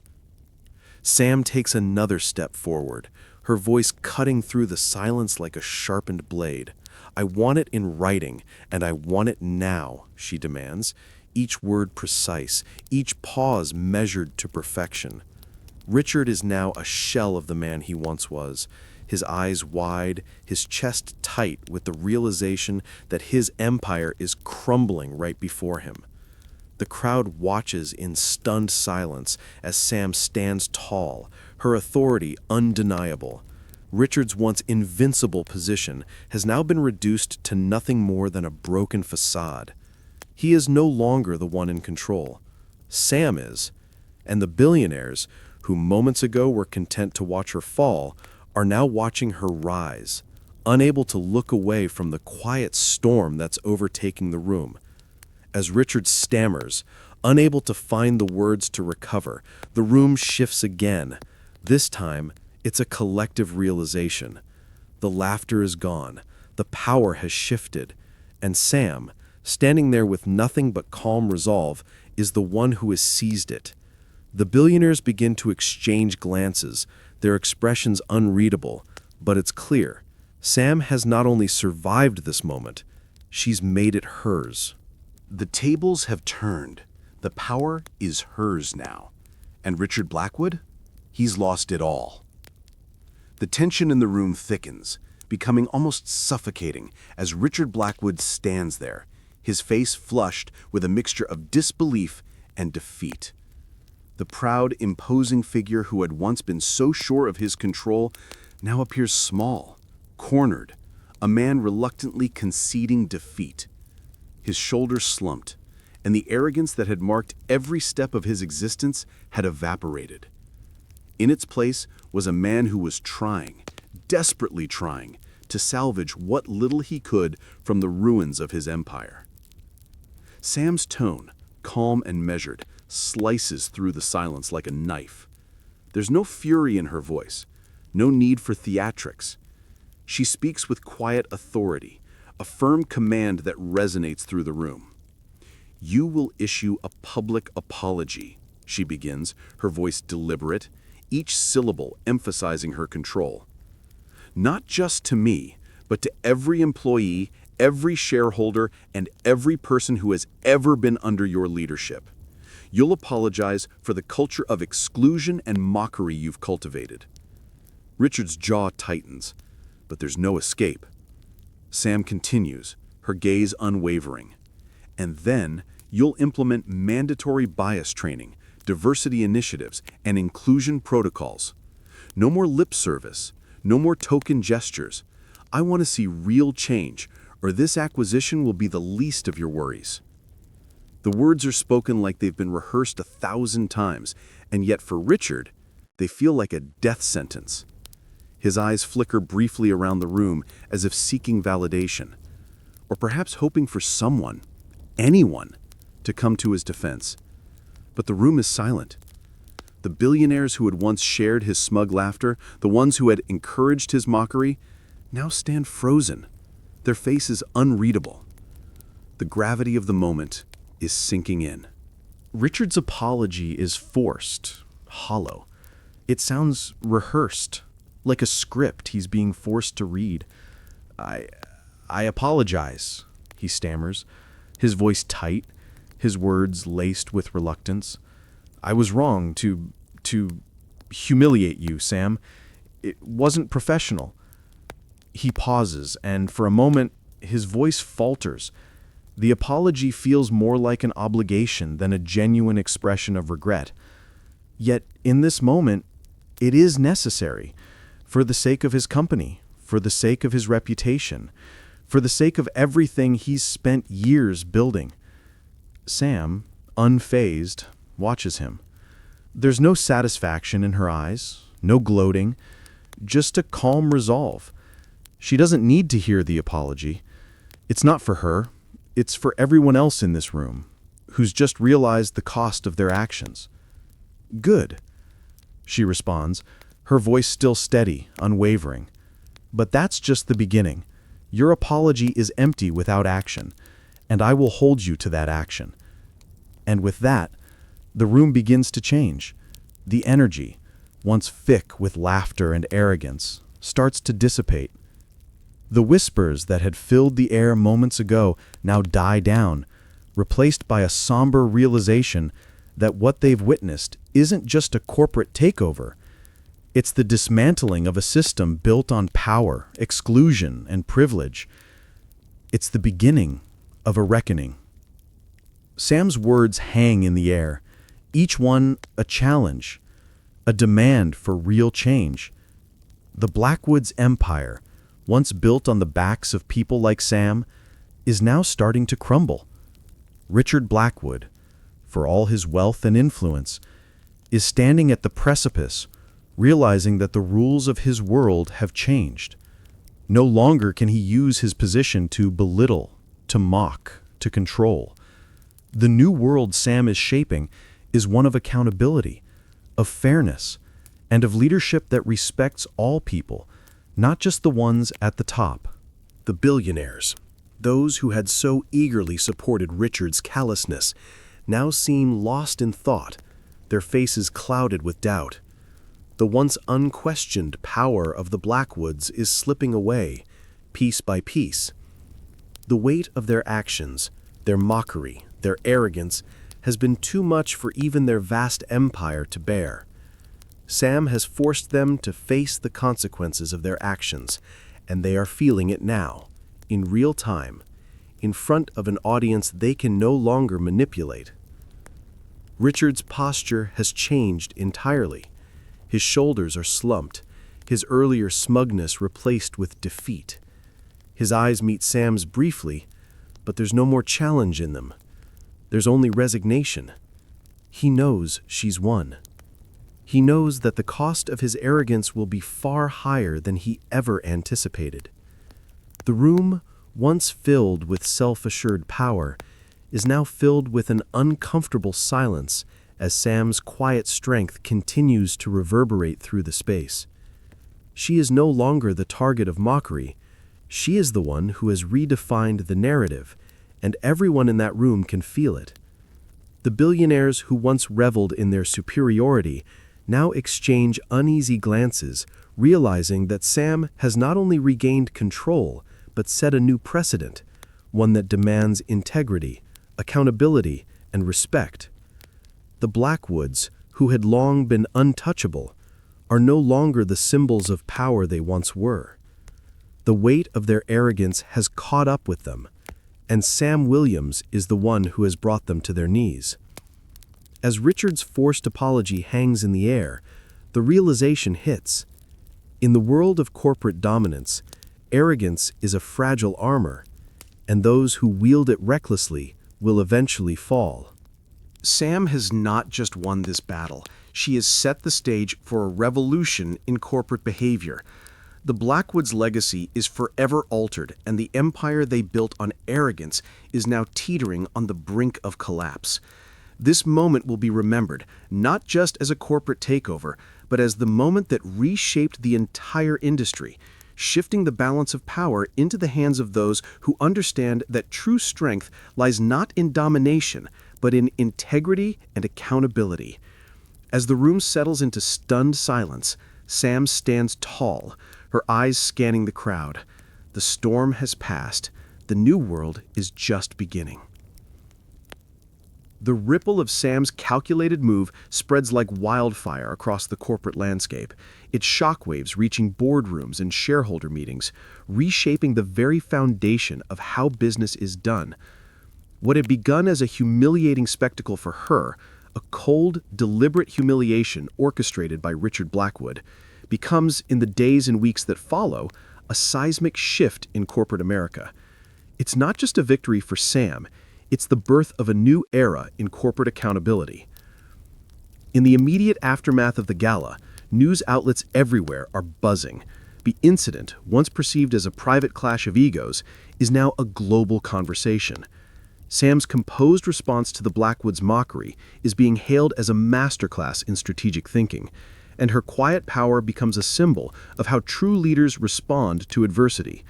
Sam takes another step forward, her voice cutting through the silence like a sharpened blade. "I want it in writing, and I want it now," she demands, each word precise, each pause measured to perfection. Richard is now a shell of the man he once was, his eyes wide, his chest tight with the realization that his empire is crumbling right before him. The crowd watches in stunned silence as Sam stands tall, her authority undeniable. Richard's once invincible position has now been reduced to nothing more than a broken facade. He is no longer the one in control. Sam is, and the billionaires, who moments ago were content to watch her fall, are now watching her rise, unable to look away from the quiet storm that's overtaking the room. As Richard stammers, unable to find the words to recover, the room shifts again. This time, it's a collective realization. The laughter is gone, the power has shifted, and Sam, standing there with nothing but calm resolve, is the one who has seized it. The billionaires begin to exchange glances, their expressions unreadable, but it's clear. Sam has not only survived this moment, she's made it hers. The tables have turned. The power is hers now. And Richard Blackwood? He's lost it all. The tension in the room thickens, becoming almost suffocating as Richard Blackwood stands there, his face flushed with a mixture of disbelief and defeat. The proud, imposing figure who had once been so sure of his control now appears small, cornered, a man reluctantly conceding defeat. His shoulders slumped, and the arrogance that had marked every step of his existence had evaporated. In its place was a man who was trying, desperately trying, to salvage what little he could from the ruins of his empire. Sam's tone, calm and measured, slices through the silence like a knife. There's no fury in her voice, no need for theatrics. She speaks with quiet authority, a firm command that resonates through the room. "You will issue a public apology," she begins, her voice deliberate, each syllable emphasizing her control. "Not just to me, but to every employee, every shareholder, and every person who has ever been under your leadership. You'll apologize for the culture of exclusion and mockery you've cultivated." Richard's jaw tightens, but there's no escape. Sam continues, her gaze unwavering. "And then you'll implement mandatory bias training, diversity initiatives, and inclusion protocols. No more lip service, no more token gestures. I want to see real change, or this acquisition will be the least of your worries." The words are spoken like they've been rehearsed 1,000 times, and yet for Richard, they feel like a death sentence. His eyes flicker briefly around the room as if seeking validation, or perhaps hoping for someone, anyone, to come to his defense. But the room is silent. The billionaires who had once shared his smug laughter, the ones who had encouraged his mockery, now stand frozen, their faces unreadable. The gravity of the moment is sinking in. Richard's apology is forced, hollow. It sounds rehearsed, like a script he's being forced to read. I apologize," he stammers, his voice tight, his words laced with reluctance. "I was wrong to humiliate you, Sam. It wasn't professional." He pauses, and for a moment, his voice falters. The apology feels more like an obligation than a genuine expression of regret. Yet, in this moment, it is necessary, for the sake of his company, for the sake of his reputation, for the sake of everything he's spent years building. Sam, unfazed, watches him. There's no satisfaction in her eyes, no gloating, just a calm resolve. She doesn't need to hear the apology. It's not for her. It's for everyone else in this room, who's just realized the cost of their actions. "Good," she responds, her voice still steady, unwavering. "But that's just the beginning. Your apology is empty without action, and I will hold you to that action." And with that, the room begins to change. The energy, once thick with laughter and arrogance, starts to dissipate. The whispers that had filled the air moments ago now die down, replaced by a somber realization that what they've witnessed isn't just a corporate takeover. It's the dismantling of a system built on power, exclusion, and privilege. It's the beginning of a reckoning. Sam's words hang in the air, each one a challenge, a demand for real change. The Blackwoods empire, once built on the backs of people like Sam, is now starting to crumble. Richard Blackwood, for all his wealth and influence, is standing at the precipice, realizing that the rules of his world have changed. No longer can he use his position to belittle, to mock, to control. The new world Sam is shaping is one of accountability, of fairness, and of leadership that respects all people, not just the ones at the top. The billionaires, those who had so eagerly supported Richard's callousness, now seem lost in thought, their faces clouded with doubt. The once unquestioned power of the Blackwoods is slipping away, piece by piece. The weight of their actions, their mockery, their arrogance, has been too much for even their vast empire to bear. Sam has forced them to face the consequences of their actions, and they are feeling it now, in real time, in front of an audience they can no longer manipulate. Richard's posture has changed entirely. His shoulders are slumped, his earlier smugness replaced with defeat. His eyes meet Sam's briefly, but there's no more challenge in them. There's only resignation. He knows she's won. He knows that the cost of his arrogance will be far higher than he ever anticipated. The room, once filled with self-assured power, is now filled with an uncomfortable silence as Sam's quiet strength continues to reverberate through the space. She is no longer the target of mockery. She is the one who has redefined the narrative, and everyone in that room can feel it. The billionaires who once reveled in their superiority now exchange uneasy glances, realizing that Sam has not only regained control, but set a new precedent, one that demands integrity, accountability, and respect. The Blackwoods, who had long been untouchable, are no longer the symbols of power they once were. The weight of their arrogance has caught up with them, and Sam Williams is the one who has brought them to their knees. As Richard's forced apology hangs in the air, the realization hits. In the world of corporate dominance, arrogance is a fragile armor, and those who wield it recklessly will eventually fall. Sam has not just won this battle, she has set the stage for a revolution in corporate behavior. The Blackwoods' legacy is forever altered, and the empire they built on arrogance is now teetering on the brink of collapse. This moment will be remembered, not just as a corporate takeover, but as the moment that reshaped the entire industry, shifting the balance of power into the hands of those who understand that true strength lies not in domination, but in integrity and accountability. As the room settles into stunned silence, Sam stands tall, her eyes scanning the crowd. The storm has passed. The new world is just beginning. The ripple of Sam's calculated move spreads like wildfire across the corporate landscape, its shockwaves reaching boardrooms and shareholder meetings, reshaping the very foundation of how business is done. What had begun as a humiliating spectacle for her, a cold, deliberate humiliation orchestrated by Richard Blackwood, becomes, in the days and weeks that follow, a seismic shift in corporate America. It's not just a victory for Sam, it's the birth of a new era in corporate accountability. In the immediate aftermath of the gala, news outlets everywhere are buzzing. The incident, once perceived as a private clash of egos, is now a global conversation. Sam's composed response to the Blackwoods' mockery is being hailed as a masterclass in strategic thinking, and her quiet power becomes a symbol of how true leaders respond to adversity.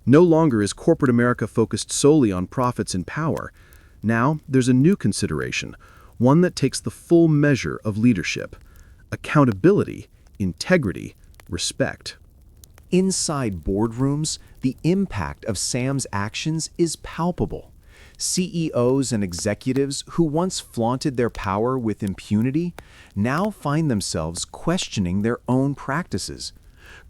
No longer is corporate America focused solely on profits and power. Now, there's a new consideration, one that takes the full measure of leadership, accountability, integrity, respect. Inside boardrooms, the impact of Sam's actions is palpable. CEOs and executives who once flaunted their power with impunity now find themselves questioning their own practices.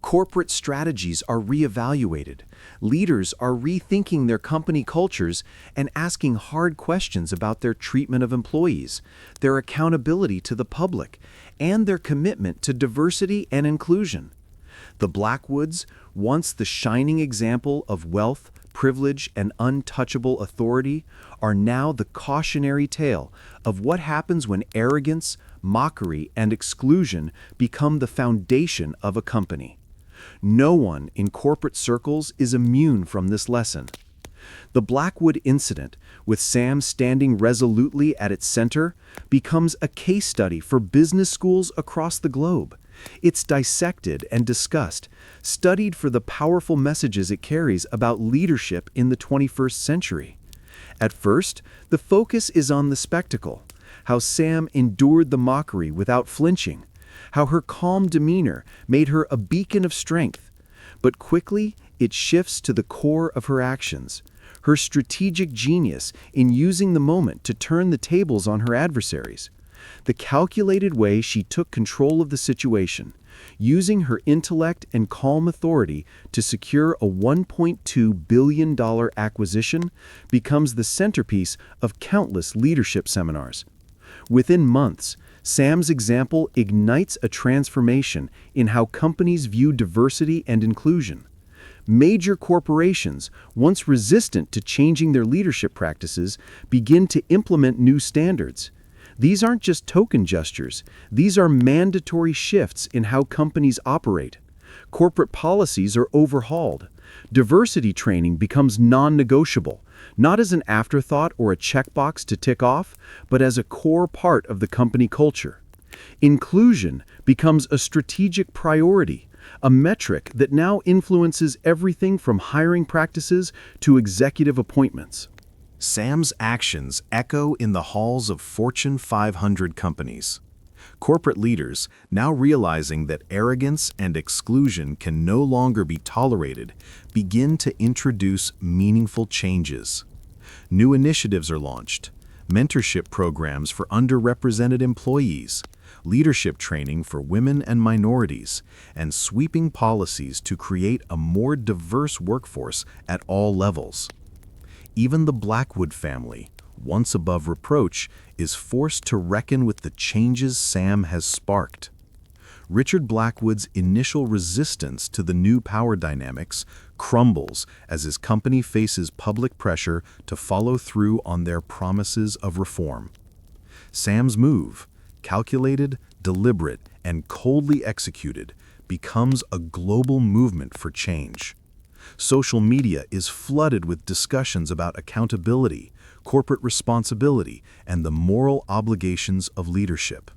Corporate strategies are reevaluated. Leaders are rethinking their company cultures and asking hard questions about their treatment of employees, their accountability to the public, and their commitment to diversity and inclusion. The Blackwoods, once the shining example of wealth, privilege, and untouchable authority, are now the cautionary tale of what happens when arrogance, mockery, and exclusion become the foundation of a company. No one in corporate circles is immune from this lesson. The Blackwood incident, with Sam standing resolutely at its center, becomes a case study for business schools across the globe. It's dissected and discussed, studied for the powerful messages it carries about leadership in the 21st century. At first, the focus is on the spectacle, how Sam endured the mockery without flinching, how her calm demeanor made her a beacon of strength. But quickly, it shifts to the core of her actions, her strategic genius in using the moment to turn the tables on her adversaries. The calculated way she took control of the situation, using her intellect and calm authority to secure a $1.2 billion acquisition, becomes the centerpiece of countless leadership seminars. Within months, Sam's example ignites a transformation in how companies view diversity and inclusion. Major corporations, once resistant to changing their leadership practices, begin to implement new standards. These aren't just token gestures, these are mandatory shifts in how companies operate. Corporate policies are overhauled. Diversity training becomes non-negotiable, not as an afterthought or a checkbox to tick off, but as a core part of the company culture. Inclusion becomes a strategic priority, a metric that now influences everything from hiring practices to executive appointments. Sam's actions echo in the halls of Fortune 500 companies. Corporate leaders, now realizing that arrogance and exclusion can no longer be tolerated, begin to introduce meaningful changes. New initiatives are launched, mentorship programs for underrepresented employees, leadership training for women and minorities, and sweeping policies to create a more diverse workforce at all levels. Even the Blackwood family, once above reproach, is forced to reckon with the changes Sam has sparked. Richard Blackwood's initial resistance to the new power dynamics crumbles as his company faces public pressure to follow through on their promises of reform. Sam's move, calculated, deliberate, and coldly executed, becomes a global movement for change. Social media is flooded with discussions about accountability, corporate responsibility, and the moral obligations of leadership.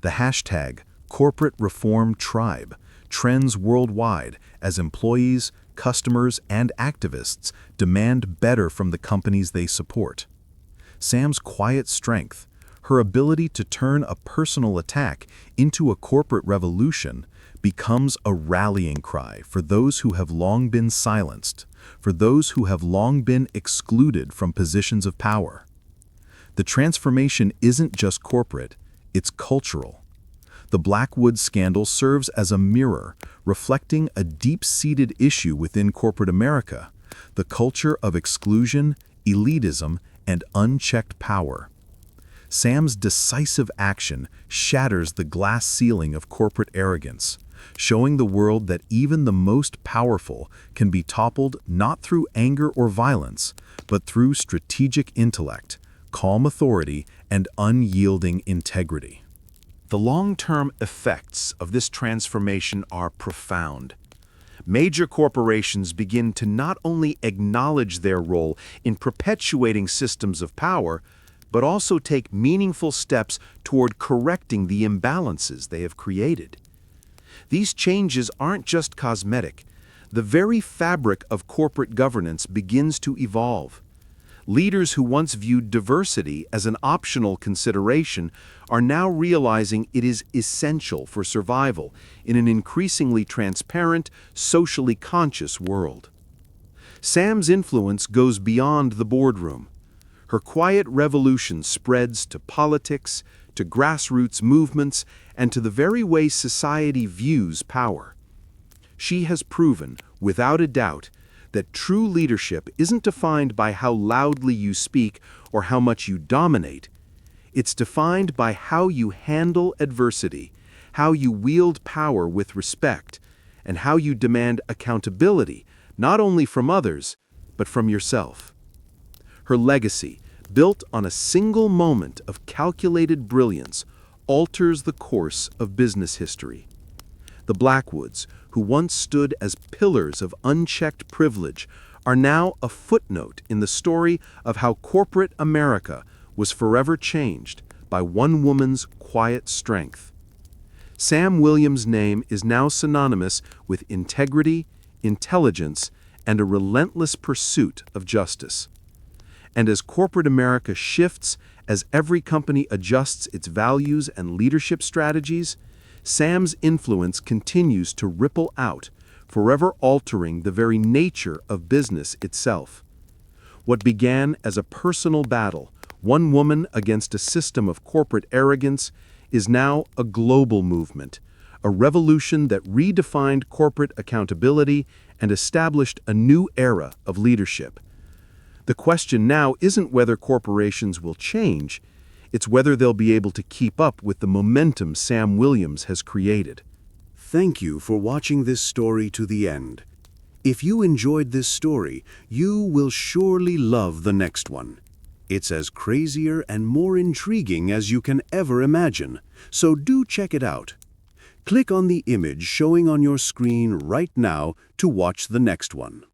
The hashtag Corporate Reform Tribe trends worldwide as employees, customers, and activists demand better from the companies they support. Sam's quiet strength, her ability to turn a personal attack into a corporate revolution, becomes a rallying cry for those who have long been silenced, for those who have long been excluded from positions of power. The transformation isn't just corporate, it's cultural. The Blackwood scandal serves as a mirror, reflecting a deep-seated issue within corporate America, the culture of exclusion, elitism, and unchecked power. Sam's decisive action shatters the glass ceiling of corporate arrogance, showing the world that even the most powerful can be toppled not through anger or violence, but through strategic intellect, calm authority, and unyielding integrity. The long-term effects of this transformation are profound. Major corporations begin to not only acknowledge their role in perpetuating systems of power, but also take meaningful steps toward correcting the imbalances they have created. These changes aren't just cosmetic. The very fabric of corporate governance begins to evolve. Leaders who once viewed diversity as an optional consideration are now realizing it is essential for survival in an increasingly transparent, socially conscious world. Sam's influence goes beyond the boardroom. Her quiet revolution spreads to politics, to grassroots movements, and to the very way society views power. She has proven, without a doubt, that true leadership isn't defined by how loudly you speak or how much you dominate. It's defined by how you handle adversity, how you wield power with respect, and how you demand accountability, not only from others, but from yourself. Her legacy, built on a single moment of calculated brilliance, alters the course of business history. The Blackwoods, who once stood as pillars of unchecked privilege, are now a footnote in the story of how corporate America was forever changed by one woman's quiet strength. Sam Williams' name is now synonymous with integrity, intelligence, and a relentless pursuit of justice. And as corporate America shifts, as every company adjusts its values and leadership strategies, Sam's influence continues to ripple out, forever altering the very nature of business itself. What began as a personal battle, one woman against a system of corporate arrogance, is now a global movement, a revolution that redefined corporate accountability and established a new era of leadership. The question now isn't whether corporations will change, it's whether they'll be able to keep up with the momentum Sam Williams has created. Thank you for watching this story to the end. If you enjoyed this story, you will surely love the next one. It's as crazier and more intriguing as you can ever imagine, so do check it out. Click on the image showing on your screen right now to watch the next one.